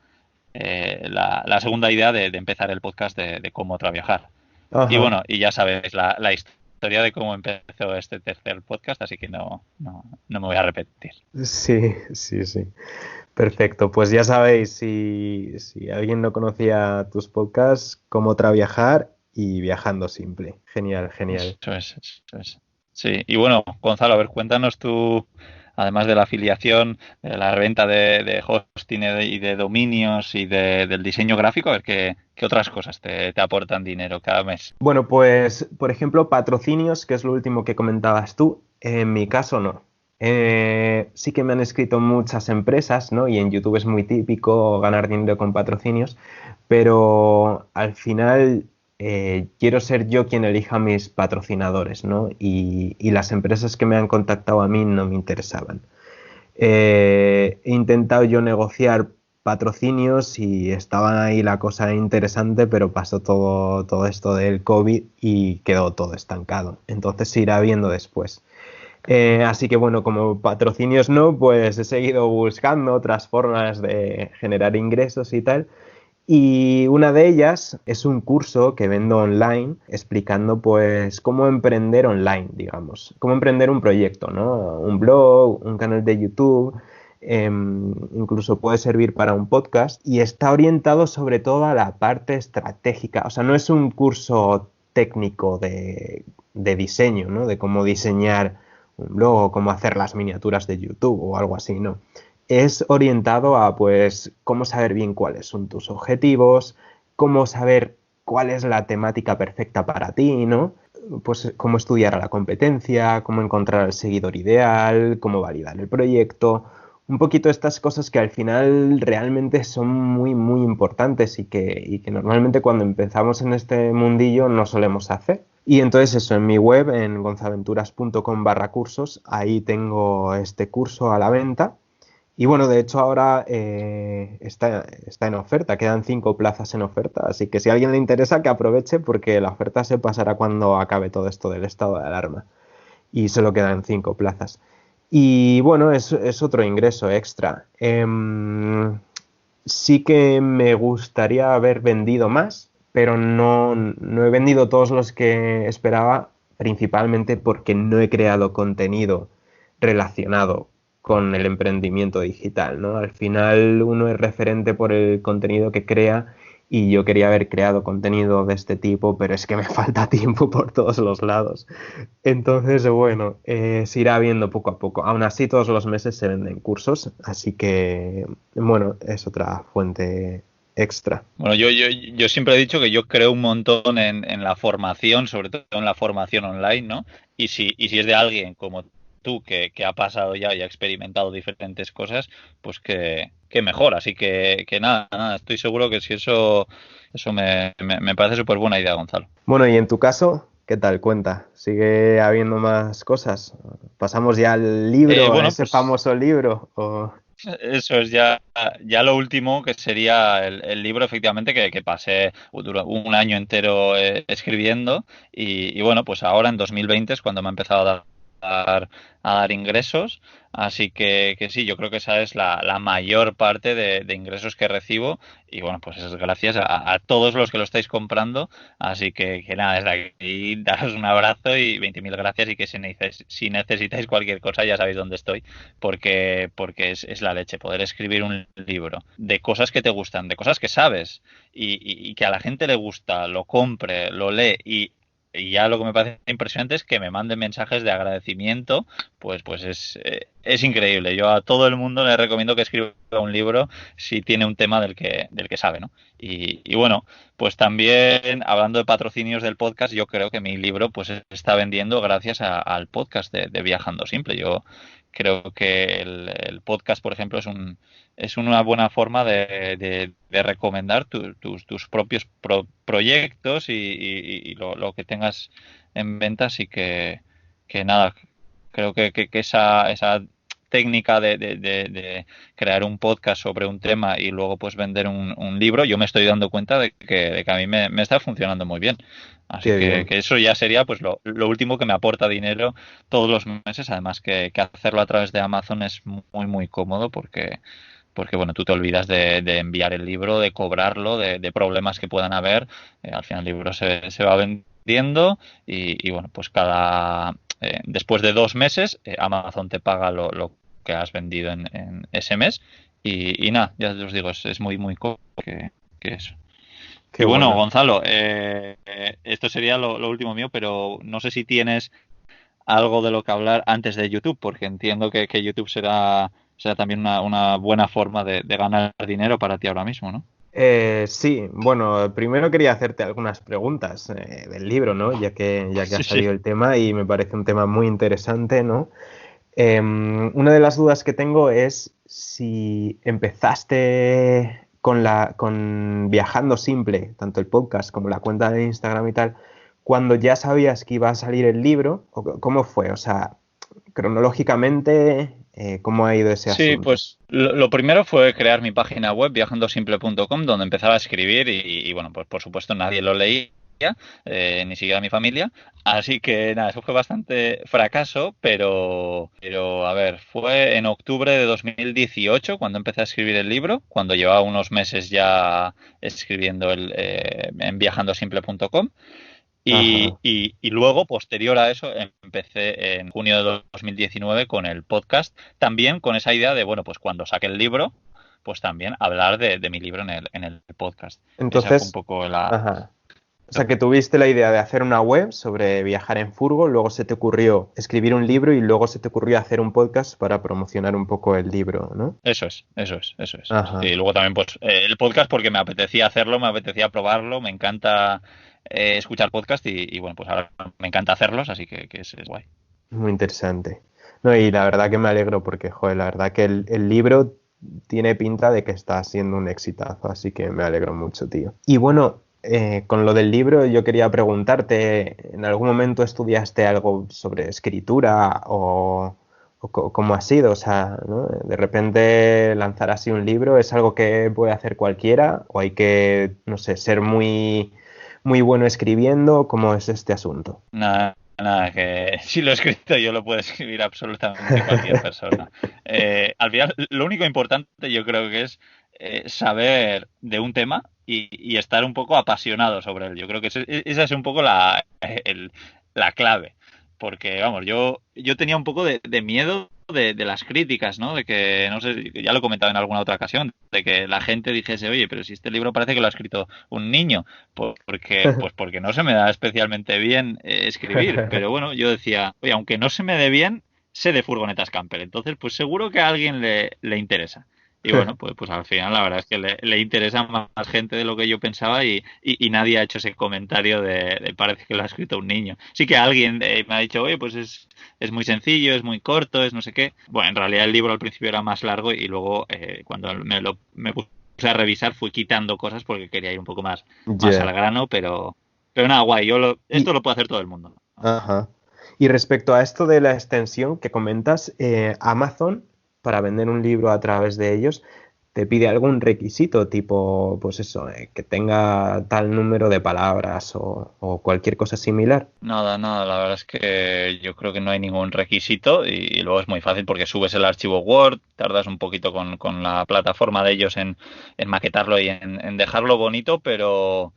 segunda idea de empezar el podcast de cómo viajar. Y Ajá. bueno, y ya sabes la historia de cómo empezó este tercer podcast, así que no me voy a repetir. Sí, sí, sí. Perfecto, pues ya sabéis, si alguien no conocía tus podcasts, cómo viajar y viajando simple. Genial, genial. Eso es, eso es. Sí, y bueno, Gonzalo, a ver, cuéntanos tú, además de la afiliación, de la venta de hosting y de dominios y del diseño gráfico, a ver qué otras cosas te aportan dinero cada mes. Bueno, pues, por ejemplo, patrocinios, que es lo último que comentabas tú, en mi caso no. Sí que me han escrito muchas empresas, ¿no? Y en YouTube es muy típico ganar dinero con patrocinios, pero al final quiero ser yo quien elija mis patrocinadores, ¿no? Y las empresas que me han contactado a mí no me interesaban. He intentado yo negociar patrocinios y estaba ahí la cosa interesante, pero pasó todo esto del COVID y quedó todo estancado. Entonces se irá viendo después. Así que bueno, como patrocinios no, pues he seguido buscando otras formas de generar ingresos y tal. Y una de ellas es un curso que vendo online explicando pues cómo emprender online, digamos, cómo emprender un proyecto, ¿no? Un blog, un canal de YouTube, incluso puede servir para un podcast y está orientado sobre todo a la parte estratégica, o sea, no es un curso técnico de diseño, ¿no? De cómo diseñar un blog o cómo hacer las miniaturas de YouTube o algo así, ¿no? Es orientado a, pues, cómo saber bien cuáles son tus objetivos, cómo saber cuál es la temática perfecta para ti, ¿no? Pues cómo estudiar a la competencia, cómo encontrar el seguidor ideal, cómo validar el proyecto, un poquito estas cosas que al final realmente son muy, muy importantes y que normalmente cuando empezamos en este mundillo no solemos hacer. Y entonces eso, en mi web, en gonzaventuras.com/cursos, ahí tengo este curso a la venta. Y bueno, de hecho ahora está en oferta, quedan 5 plazas en oferta, así que si a alguien le interesa que aproveche porque la oferta se pasará cuando acabe todo esto del estado de alarma y solo quedan 5 plazas. Y bueno, es otro ingreso extra. Sí que me gustaría haber vendido más, pero no he vendido todos los que esperaba, principalmente porque no he creado contenido relacionado con el emprendimiento digital, ¿no? Al final uno es referente por el contenido que crea y yo quería haber creado contenido de este tipo, pero es que me falta tiempo por todos los lados. Entonces, bueno, se irá viendo poco a poco. Aún así, todos los meses se venden cursos, así que, bueno, es otra fuente extra. Bueno, yo siempre he dicho que yo creo un montón en la formación, sobre todo en la formación online, ¿no? Y si es de alguien como tú que ha pasado ya y ha experimentado diferentes cosas, pues que mejor. Así que nada, estoy seguro que si eso me parece súper buena idea, Gonzalo. Bueno, y en tu caso, ¿qué tal? Cuenta, ¿sigue habiendo más cosas? ¿Pasamos ya al libro, a Bueno, ese pues famoso libro? Eso es ya lo último, que sería el libro, efectivamente, que pasé duró un año entero escribiendo y bueno, pues ahora en 2020 es cuando me ha empezado a dar ingresos, así que sí, yo creo que esa es la mayor parte de ingresos que recibo y bueno, pues es gracias a todos los que lo estáis comprando, así que nada, desde aquí daros un abrazo y 20.000 gracias y que si necesitáis cualquier cosa ya sabéis dónde estoy porque es la leche poder escribir un libro de cosas que te gustan, de cosas que sabes y que a la gente le gusta, lo compre, lo lee y ya lo que me parece impresionante es que me manden mensajes de agradecimiento, pues es increíble. Yo a todo el mundo le recomiendo que escriba un libro si tiene un tema del que sabe, ¿no? Y bueno, pues también hablando de patrocinios del podcast, yo creo que mi libro pues se está vendiendo gracias al podcast de Viajando Simple. Yo creo que el podcast, por ejemplo, es una buena forma de recomendar tus propios proyectos y lo que tengas en venta. Así que nada, creo que esa técnica de crear un podcast sobre un tema y luego pues vender un libro, yo me estoy dando cuenta de que a mí me está funcionando muy bien. Así Qué que, bien. que eso ya sería pues lo último que me aporta dinero todos los meses, además que hacerlo a través de Amazon es muy cómodo porque bueno, tú te olvidas de enviar el libro, de cobrarlo, de problemas que puedan haber. Al final el libro se va vendiendo y bueno, pues después de 2 meses Amazon te paga lo que has vendido en ese mes y nada, ya os digo, es muy cómodo que eso. Qué Y bueno, bueno. Gonzalo, esto sería lo último mío, pero no sé si tienes algo de lo que hablar antes de YouTube, porque entiendo que YouTube será también una buena forma de ganar dinero para ti ahora mismo, ¿no? Sí, bueno, primero quería hacerte algunas preguntas del libro, ¿no? Ya que ha Sí, sí. salido el tema y me parece un tema muy interesante, ¿no? Una de las dudas que tengo es si empezaste con Viajando Simple, tanto el podcast como la cuenta de Instagram y tal, cuando ya sabías que iba a salir el libro, o cómo fue, o sea, cronológicamente, ¿cómo ha ido ese Sí, asunto? pues lo primero fue crear mi página web viajandosimple.com donde empezaba a escribir y bueno, pues por supuesto nadie lo leía, ni siquiera mi familia. Así que nada, eso fue bastante fracaso, pero a ver, fue en octubre de 2018 cuando empecé a escribir el libro, cuando llevaba unos meses ya escribiendo en viajandosimple.com. Ajá. Y luego, posterior a eso, empecé en junio de 2019 con el podcast, también con esa idea de, bueno, pues cuando saque el libro, pues también hablar de mi libro en el podcast. Esa fue un Entonces, poco la... ajá. O sea, que tuviste la idea de hacer una web sobre viajar en furgo, luego se te ocurrió escribir un libro y luego se te ocurrió hacer un podcast para promocionar un poco el libro, ¿no? Eso es. Ajá. Y luego también, pues, el podcast porque me apetecía hacerlo, me apetecía probarlo, me encanta escuchar podcast y bueno, pues ahora me encanta hacerlos, así que es guay. Muy interesante. No, y la verdad que me alegro porque, joder, la verdad que el libro tiene pinta de que está siendo un exitazo, así que me alegro mucho, tío. Y bueno, con lo del libro yo quería preguntarte, ¿en algún momento estudiaste algo sobre escritura o cómo ha sido? O sea, ¿no? De repente lanzar así un libro, ¿es algo que puede hacer cualquiera o hay que, no sé, ser muy bueno escribiendo? ¿Cómo es este asunto? Nada, que si lo he escrito yo lo puede escribir absolutamente cualquier persona. Al final, lo único importante yo creo que es saber de un tema y estar un poco apasionado sobre él. Yo creo que esa es un poco la clave. Porque, vamos, yo tenía un poco de miedo de las críticas, ¿no? De que, no sé, ya lo he comentado en alguna otra ocasión, de que la gente dijese, oye, pero si este libro parece que lo ha escrito un niño. Porque no se me da especialmente bien escribir, pero bueno, yo decía, oye, aunque no se me dé bien, sé de furgonetas camper, entonces pues seguro que a alguien le interesa. Y bueno, pues al final la verdad es que le interesa más gente de lo que yo pensaba y nadie ha hecho ese comentario de parece que lo ha escrito un niño. Sí que alguien me ha dicho, oye, pues es muy sencillo, es muy corto, es no sé qué. Bueno, en realidad el libro al principio era más largo y luego cuando me puse a revisar fui quitando cosas porque quería ir un poco más al Ya. grano, pero nada, guay, Y, esto lo puede hacer todo el mundo. ajá. Y respecto a esto de la extensión que comentas, Amazon, para vender un libro a través de ellos, te pide algún requisito, tipo, pues eso, que tenga tal número de palabras o cualquier cosa similar. Nada, nada, la verdad es que yo creo que no hay ningún requisito y luego es muy fácil porque subes el archivo Word, tardas un poquito con la plataforma de ellos en maquetarlo y en dejarlo bonito, pero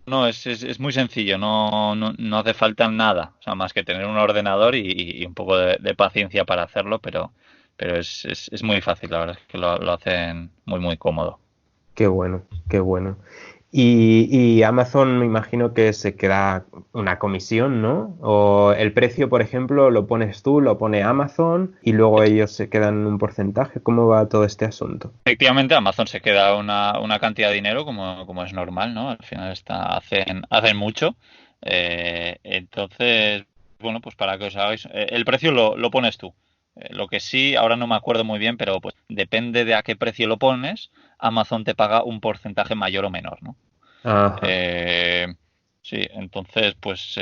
no, es muy sencillo, no hace falta nada, o sea, más que tener un ordenador y un poco de paciencia para hacerlo, pero es muy fácil, la verdad es que lo hacen muy, muy cómodo. Qué bueno, qué bueno. Y Amazon me imagino que se queda una comisión, ¿no? O el precio, por ejemplo, lo pones tú, lo pone Amazon y luego ellos se quedan un porcentaje. ¿Cómo va todo este asunto? Efectivamente, Amazon se queda una cantidad de dinero como es normal, ¿no? Al final hacen mucho. Entonces, bueno, pues para que os hagáis, el precio lo pones tú. Lo que sí, ahora no me acuerdo muy bien, pero pues depende de a qué precio lo pones, Amazon te paga un porcentaje mayor o menor, ¿no? Ajá. Eh, sí, entonces, pues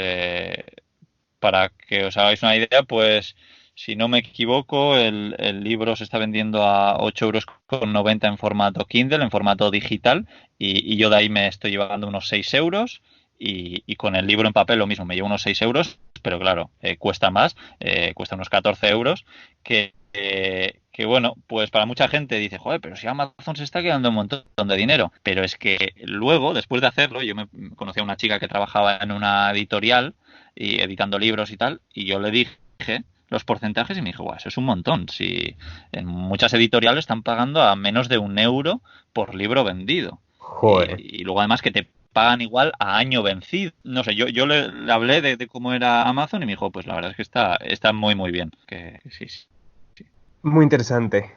para que os hagáis una idea, pues si no me equivoco, el libro se está vendiendo a 8,90 € en formato Kindle, en formato digital, y yo de ahí me estoy llevando unos 6 euros. Y con el libro en papel lo mismo, me llevo unos 6 euros, pero claro, cuesta más, cuesta unos 14 euros, que bueno, pues para mucha gente dice, joder, pero si Amazon se está quedando un montón de dinero. Pero es que luego, después de hacerlo, yo me conocí a una chica que trabajaba en una editorial y editando libros y tal, y yo le dije los porcentajes y me dijo, guau, eso es un montón. Si en muchas editoriales están pagando a menos de 1 € por libro vendido. Joder. Y luego además que te pagan igual a año vencido. No sé, yo le hablé de cómo era Amazon y me dijo, pues la verdad es que está muy muy bien. Que sí, sí. Muy interesante.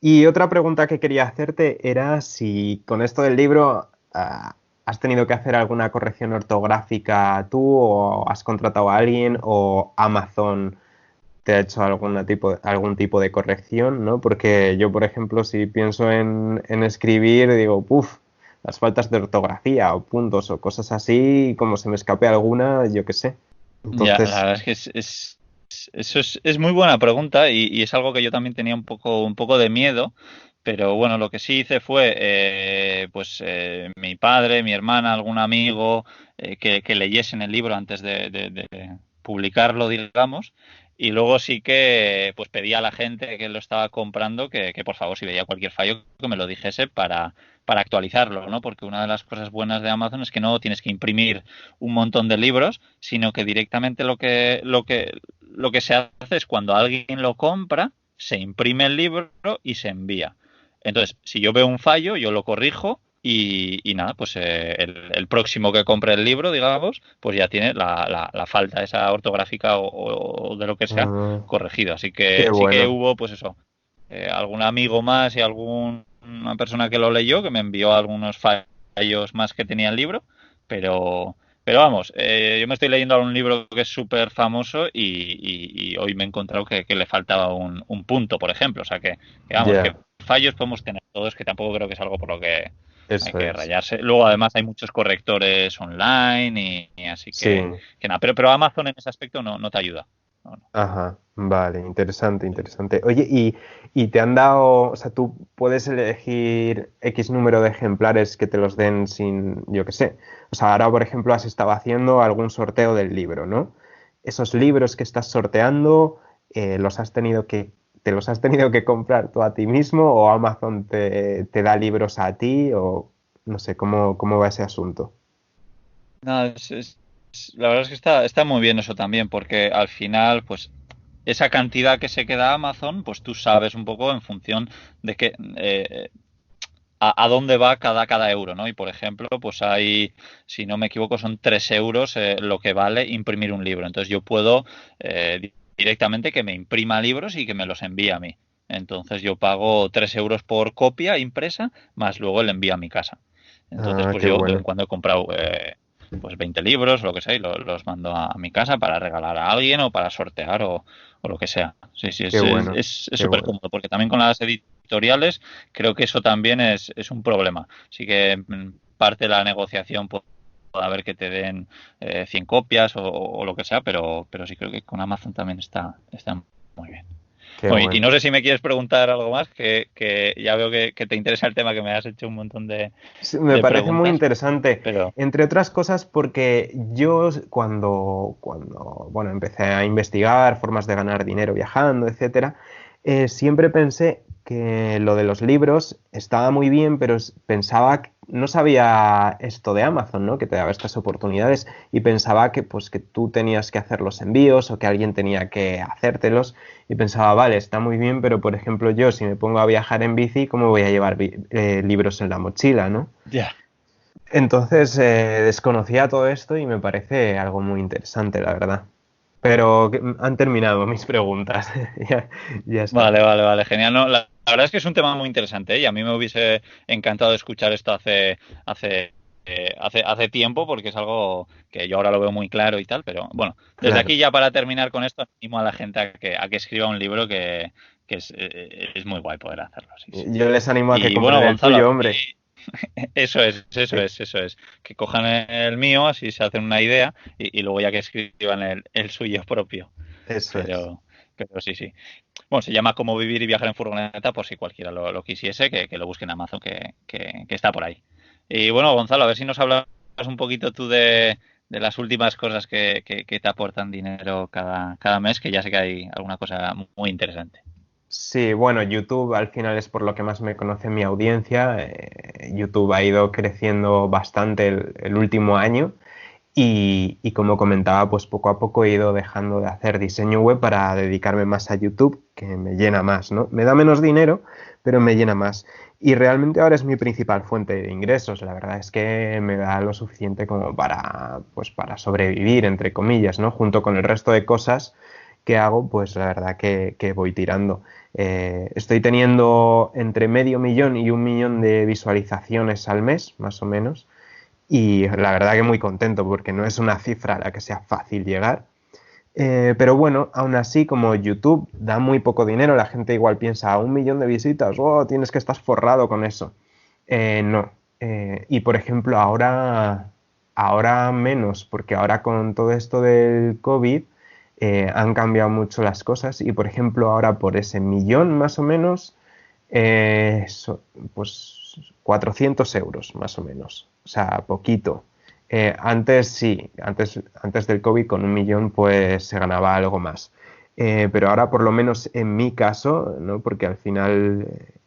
Y otra pregunta que quería hacerte era si con esto del libro has tenido que hacer alguna corrección ortográfica tú o has contratado a alguien o Amazon te ha hecho algún tipo de corrección, ¿no? Porque yo, por ejemplo, si pienso en escribir, digo, puff, las faltas de ortografía o puntos o cosas así, como se me escape alguna, yo qué sé. Ya, la Entonces, verdad es que eso es muy buena pregunta y es algo que yo también tenía un poco de miedo, pero bueno, lo que sí hice fue, pues mi padre, mi hermana, algún amigo que leyesen el libro antes de publicarlo, digamos, y luego sí que pues pedí a la gente que lo estaba comprando que por favor si veía cualquier fallo que me lo dijese para actualizarlo, ¿no? Porque una de las cosas buenas de Amazon es que no tienes que imprimir un montón de libros, sino que directamente lo que se hace es cuando alguien lo compra, se imprime el libro y se envía. Entonces, si yo veo un fallo, yo lo corrijo y nada, pues el próximo que compre el libro, digamos, pues ya tiene la falta esa ortográfica o de lo que sea ah, corregido. Así qué que sí que bueno. hubo, pues eso, algún amigo más y alguna persona que lo leyó que me envió algunos fallos más que tenía el libro, pero, pero vamos, yo me estoy leyendo ahora un libro que es súper famoso y hoy me he encontrado que le faltaba un punto, por ejemplo. O sea que vamos, que Ya, fallos podemos tener todos, que tampoco creo que es algo por lo que hay eso que es. rayarse. Luego además hay muchos correctores online y así Sí. que nada, pero Amazon en ese aspecto no te ayuda. No, no. Ajá, vale, interesante, interesante. Oye, y te han dado, o sea, tú puedes elegir X número de ejemplares que te los den sin, yo qué sé. O sea, ahora, por ejemplo, has estado haciendo algún sorteo del libro, ¿no? Esos libros que estás sorteando, te los has tenido que comprar tú a ti mismo o Amazon te da libros a ti o no sé, ¿cómo va ese asunto? Nada, la verdad es que está muy bien eso también, porque al final, pues esa cantidad que se queda Amazon, pues tú sabes un poco en función de que a dónde va cada euro, ¿no? Y por ejemplo, pues hay, si no me equivoco, son 3 euros lo que vale imprimir un libro. Entonces yo puedo directamente que me imprima libros y que me los envíe a mí. Entonces yo pago 3 euros por copia impresa, más luego el envío a mi casa. Entonces, Ah, pues qué yo de vez en bueno. cuando he comprado pues 20 libros, lo que sea, y los mando a mi casa para regalar a alguien o para sortear o lo que sea. Sí, sí, Qué bueno, es qué súper bueno. cómodo, porque también con las editoriales creo que eso también es un problema. Así que parte de la negociación puede haber que te den 100 copias o lo que sea, pero sí creo que con Amazon también está muy bien. qué Bueno, y bueno. no sé si me quieres preguntar algo más, que ya veo que te interesa el tema, que me has hecho un montón Sí, me de parece muy preguntas, interesante, pero entre otras cosas porque yo bueno, empecé a investigar formas de ganar dinero viajando, etcétera, siempre pensé que lo de los libros estaba muy bien, pero pensaba que no sabía esto de Amazon, ¿no? Que te daba estas oportunidades y pensaba que pues que tú tenías que hacer los envíos o que alguien tenía que hacértelos y pensaba, vale, está muy bien, pero por ejemplo yo si me pongo a viajar en bici, ¿cómo voy a llevar libros en la mochila, ¿no? ya. Entonces desconocía todo esto y me parece algo muy interesante, la verdad. Pero han terminado mis preguntas. Ya, ya está. Vale, vale, vale, genial. No, la verdad es que es un tema muy interesante, ¿eh? Y a mí me hubiese encantado escuchar esto hace tiempo, porque es algo que yo ahora lo veo muy claro y tal, pero bueno, desde Claro. aquí ya para terminar con esto, animo a la gente a que escriba un libro que es muy guay poder hacerlo, sí, sí. Yo les animo a que Y bueno, compren el Gonzalo, tuyo, hombre. eso es, eso Sí, es, eso es. Que cojan el mío, así se hacen una idea y luego ya que escriban el suyo propio. eso es. Pero sí, sí. Bueno, se llama Cómo vivir y viajar en furgoneta, por si cualquiera lo quisiese, que lo busque en Amazon, que está por ahí. Y bueno, Gonzalo, a ver si nos hablas un poquito tú de las últimas cosas que te aportan dinero cada mes, que ya sé que hay alguna cosa muy interesante. Sí, bueno, YouTube al final es por lo que más me conoce mi audiencia. YouTube ha ido creciendo bastante el último año. Y como comentaba, pues poco a poco he ido dejando de hacer diseño web para dedicarme más a YouTube, que me llena más, ¿no? Me da menos dinero, pero me llena más. Y realmente ahora es mi principal fuente de ingresos. La verdad es que me da lo suficiente como para, pues para sobrevivir, entre comillas, ¿no? Junto con el resto de cosas que hago, pues la verdad que voy tirando. Estoy teniendo entre medio millón y 1 millón de visualizaciones al mes, más o menos. Y la verdad que muy contento porque no es una cifra a la que sea fácil llegar. Pero bueno, aún así, como YouTube da muy poco dinero, la gente igual piensa, 1 millón de visitas, oh, tienes que estar forrado con eso. No. Y por ejemplo, ahora menos, porque ahora con todo esto del COVID han cambiado mucho las cosas y por ejemplo, ahora por ese millón más o menos, pues 400 euros más o menos. O sea, poquito. Antes sí, antes del COVID con 1 millón pues se ganaba algo más. Pero ahora por lo menos en mi caso, ¿no? Porque al final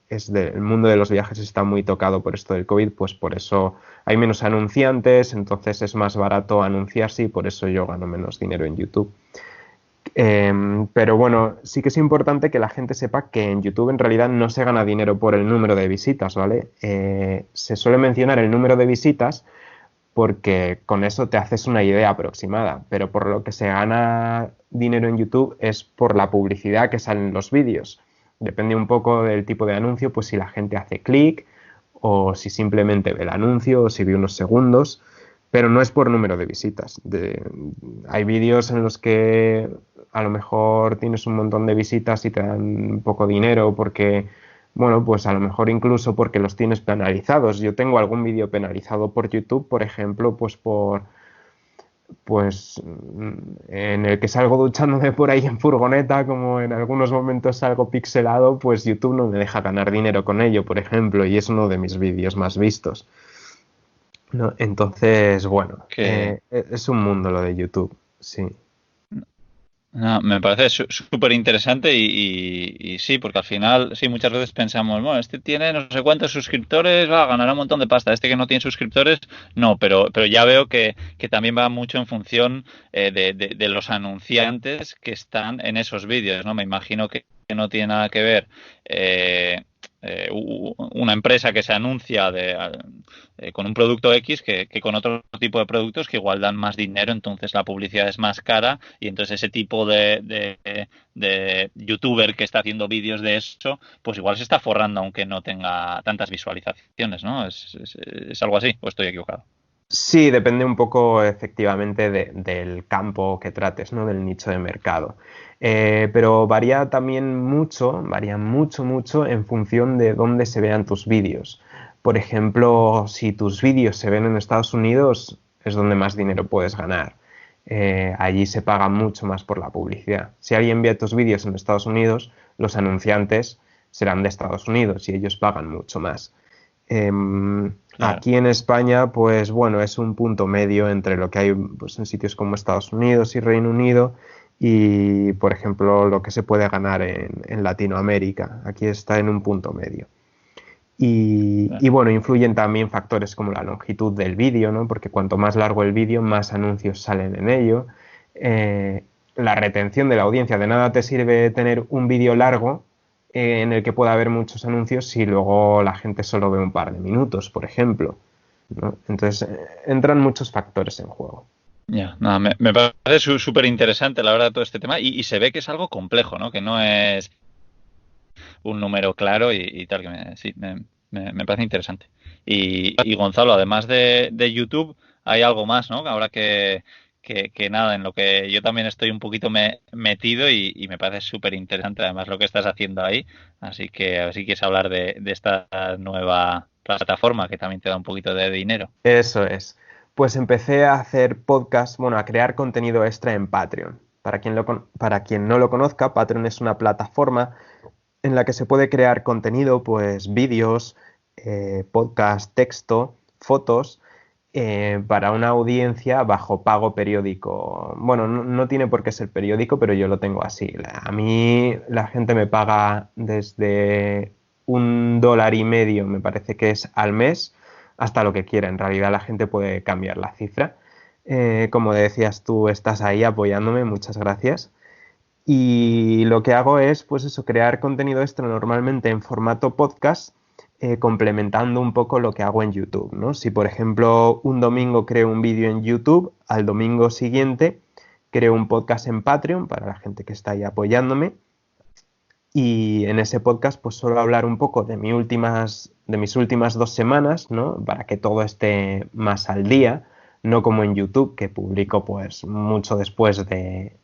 el mundo de los viajes está muy tocado por esto del COVID, pues por eso hay menos anunciantes, entonces es más barato anunciarse y por eso yo gano menos dinero en YouTube. Pero bueno, sí que es importante que la gente sepa que en YouTube en realidad no se gana dinero por el número de visitas, ¿vale? Se suele mencionar el número de visitas porque con eso te haces una idea aproximada, pero por lo que se gana dinero en YouTube es por la publicidad que sale en los vídeos. Depende un poco del tipo de anuncio, pues si la gente hace clic o si simplemente ve el anuncio o si ve unos segundos, pero no es por número de visitas. Hay vídeos en los que a lo mejor tienes un montón de visitas y te dan poco dinero porque bueno, pues a lo mejor incluso porque los tienes penalizados. Yo tengo algún vídeo penalizado por YouTube, por ejemplo, pues en el que salgo duchándome por ahí en furgoneta, como en algunos momentos salgo pixelado, pues YouTube no me deja ganar dinero con ello, por ejemplo, y es uno de mis vídeos más vistos, ¿no? Entonces, bueno, Que es un mundo lo de YouTube, sí. no, me parece súper interesante y sí, porque al final, sí, muchas veces pensamos, bueno, este tiene no sé cuántos suscriptores, va a ganar un montón de pasta. Este que no tiene suscriptores, no, pero ya veo que también va mucho en función de los anunciantes que están en esos vídeos, ¿no? Me imagino que no tiene nada que ver eh, una empresa que se anuncia con un producto X que con otro tipo de productos que igual dan más dinero, entonces la publicidad es más cara y entonces ese tipo de youtuber que está haciendo vídeos de eso, pues igual se está forrando aunque no tenga tantas visualizaciones, ¿no? ¿Es algo así o estoy equivocado? Sí, depende un poco efectivamente del campo que trates, ¿no? Del nicho de mercado. Pero varía mucho, mucho en función de dónde se vean tus vídeos. Por ejemplo, si tus vídeos se ven en Estados Unidos, es donde más dinero puedes ganar. allí se paga mucho más por la publicidad. Si alguien ve tus vídeos en Estados Unidos, los anunciantes serán de Estados Unidos y ellos pagan mucho más. Claro. Aquí en España, pues bueno, es un punto medio entre lo que hay pues, en sitios como Estados Unidos y Reino Unido y, por ejemplo, lo que se puede ganar en Latinoamérica. Aquí está en un punto medio. Y bueno, influyen también factores como la longitud del vídeo, ¿no? Porque cuanto más largo el vídeo, más anuncios salen en ello. La retención de la audiencia. De nada te sirve tener un vídeo largo en el que pueda haber muchos anuncios si luego la gente solo ve un par de minutos, por ejemplo, ¿no? Entonces, entran muchos factores en juego. Ya, nada, me parece súper interesante la verdad todo este tema y se ve que es algo complejo, ¿no? Que no es un número claro y tal, que sí, me parece interesante. Y Gonzalo, además de YouTube, hay algo más, ¿no? Ahora que nada, en lo que yo también estoy un poquito metido y me parece súper interesante además lo que estás haciendo ahí. Así que a ver si quieres hablar de esta nueva plataforma que también te da un poquito de dinero. Eso es. Pues empecé a hacer podcast, bueno, a crear contenido extra en Patreon. Para quien no lo conozca, Patreon es una plataforma en la que se puede crear contenido, pues vídeos, podcast, texto, fotos, para una audiencia bajo pago periódico. Bueno, no tiene por qué ser periódico, pero yo lo tengo así. A mí la gente me paga desde $1.50, me parece que es al mes, hasta lo que quiera. En realidad la gente puede cambiar la cifra. Como decías tú, estás ahí apoyándome, muchas gracias. Y lo que hago es, pues eso, crear contenido extra normalmente en formato podcast, complementando un poco lo que hago en YouTube, ¿no? Si, por ejemplo, un domingo creo un vídeo en YouTube, al domingo siguiente creo un podcast en Patreon para la gente que está ahí apoyándome. Y en ese podcast, pues suelo hablar un poco de mis últimas 2 semanas, ¿no? Para que todo esté más al día, no como en YouTube, que publico pues mucho después de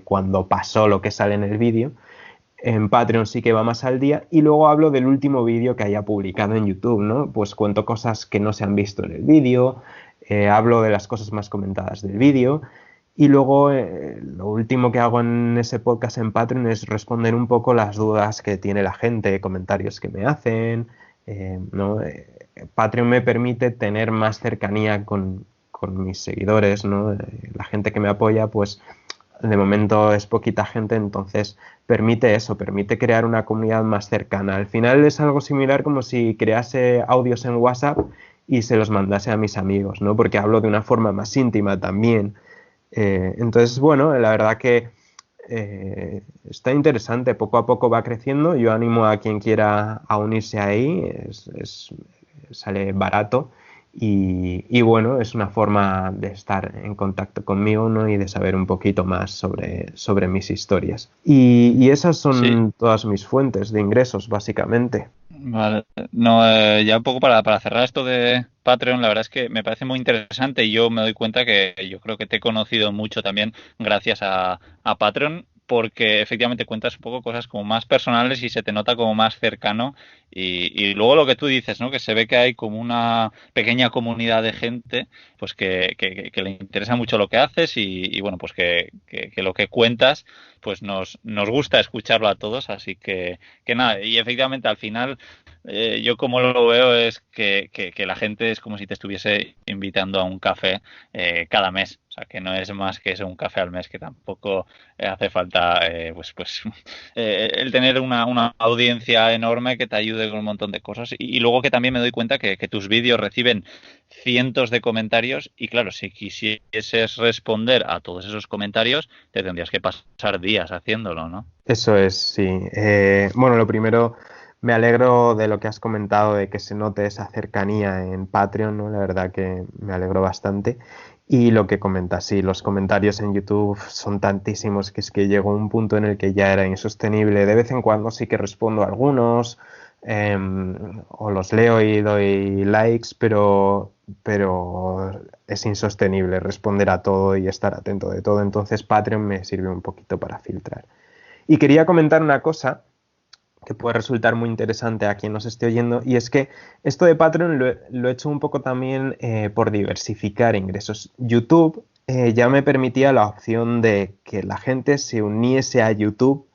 cuando pasó lo que sale en el vídeo. En Patreon sí que va más al día y luego hablo del último vídeo que haya publicado en YouTube, ¿no? Pues cuento cosas que no se han visto en el vídeo, hablo de las cosas más comentadas del vídeo y luego lo último que hago en ese podcast en Patreon es responder un poco las dudas que tiene la gente, comentarios que me hacen, ¿no? Patreon me permite tener más cercanía con mis seguidores, ¿no? La gente que me apoya, pues de momento es poquita gente, entonces permite eso, permite crear una comunidad más cercana. Al final es algo similar como si crease audios en WhatsApp y se los mandase a mis amigos, ¿no? Porque hablo de una forma más íntima también. Entonces, bueno, la verdad que está interesante, poco a poco va creciendo. Yo animo a quien quiera a unirse ahí, sale barato. Y bueno, es una forma de estar en contacto conmigo, ¿no? Y de saber un poquito más sobre mis historias. Y esas son todas mis fuentes de ingresos, básicamente. Vale, no, ya un poco para cerrar esto de Patreon, la verdad es que me parece muy interesante y yo me doy cuenta que yo creo que te he conocido mucho también gracias a Patreon, porque efectivamente cuentas un poco cosas como más personales y se te nota como más cercano y luego lo que tú dices, ¿no? Que se ve que hay como una pequeña comunidad de gente pues que le interesa mucho lo que haces y bueno, pues que lo que cuentas pues nos gusta escucharlo a todos, así que nada, y efectivamente al final yo como lo veo es que la gente es como si te estuviese invitando a un café cada mes. O sea, que no es más que eso, un café al mes, que tampoco hace falta el tener una audiencia enorme que te ayude con un montón de cosas. Y luego que también me doy cuenta que tus vídeos reciben cientos de comentarios y claro, si quisieses responder a todos esos comentarios, te tendrías que pasar días haciéndolo, ¿no? Eso es, sí. Bueno, lo primero, me alegro de lo que has comentado, de que se note esa cercanía en Patreon, ¿no? La verdad que me alegro bastante. Y lo que comentas, sí, los comentarios en YouTube son tantísimos que es que llegó un punto en el que ya era insostenible. De vez en cuando sí que respondo a algunos, o los leo y doy likes, pero es insostenible responder a todo y estar atento de todo. Entonces Patreon me sirve un poquito para filtrar. Y quería comentar una cosa que puede resultar muy interesante a quien nos esté oyendo, y es que esto de Patreon lo he hecho un poco también por diversificar ingresos. YouTube ya me permitía la opción de que la gente se uniese a YouTube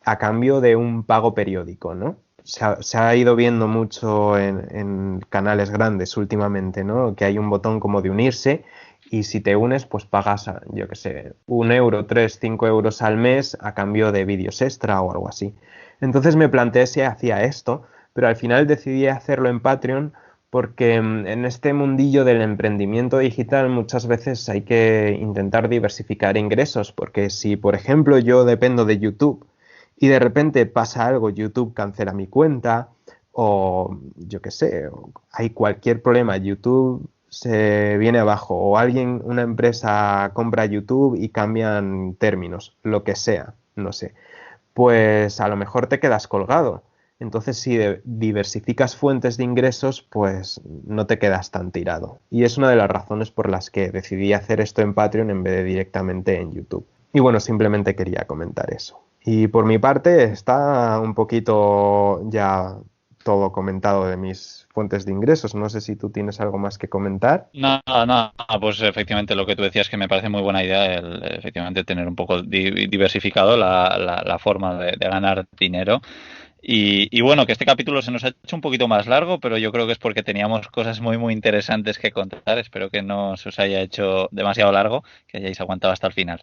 a cambio de un pago periódico, ¿no? Se ha ido viendo mucho en canales grandes últimamente, ¿no? Que hay un botón como de unirse y si te unes, pues pagas, yo qué sé, 1 euro, 3, 5 euros al mes a cambio de vídeos extra o algo así. Entonces me planteé si hacía esto, pero al final decidí hacerlo en Patreon porque en este mundillo del emprendimiento digital muchas veces hay que intentar diversificar ingresos, porque si, por ejemplo, yo dependo de YouTube y de repente pasa algo, YouTube cancela mi cuenta o yo qué sé, hay cualquier problema, YouTube se viene abajo o alguien, una empresa compra YouTube y cambian términos, lo que sea, no sé, pues a lo mejor te quedas colgado. Entonces, si diversificas fuentes de ingresos, pues no te quedas tan tirado. Y es una de las razones por las que decidí hacer esto en Patreon en vez de directamente en YouTube. Y bueno, simplemente quería comentar eso. Y por mi parte está un poquito ya todo comentado de mis fuentes de ingresos. No sé si tú tienes algo más que comentar. No, no, pues efectivamente lo que tú decías que me parece muy buena idea efectivamente tener un poco diversificado la forma de ganar dinero. Y bueno, que este capítulo se nos ha hecho un poquito más largo, pero yo creo que es porque teníamos cosas muy, muy interesantes que contar. Espero que no se os haya hecho demasiado largo, que hayáis aguantado hasta el final.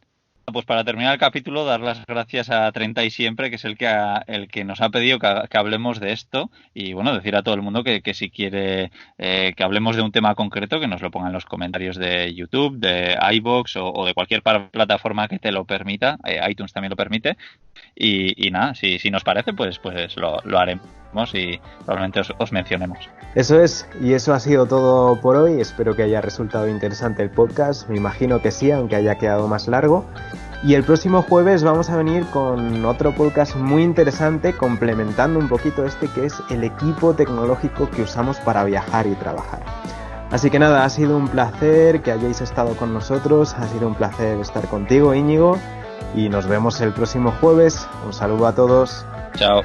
Pues para terminar el capítulo, dar las gracias a 30 y siempre, que es el que nos ha pedido que hablemos de esto. Y bueno, decir a todo el mundo que si quiere que hablemos de un tema concreto, que nos lo ponga en los comentarios de YouTube, de iVoox o de cualquier plataforma que te lo permita. iTunes también lo permite. Y nada, si nos parece, pues lo haremos y probablemente os mencionemos. Eso es, y eso ha sido todo por hoy. Espero que haya resultado interesante el podcast. Me imagino que sí, aunque haya quedado más largo. Y el próximo jueves vamos a venir con otro podcast muy interesante, complementando un poquito que es el equipo tecnológico que usamos para viajar y trabajar. Así que nada, ha sido un placer que hayáis estado con nosotros, ha sido un placer estar contigo, Íñigo, y nos vemos el próximo jueves. Un saludo a todos. Chao.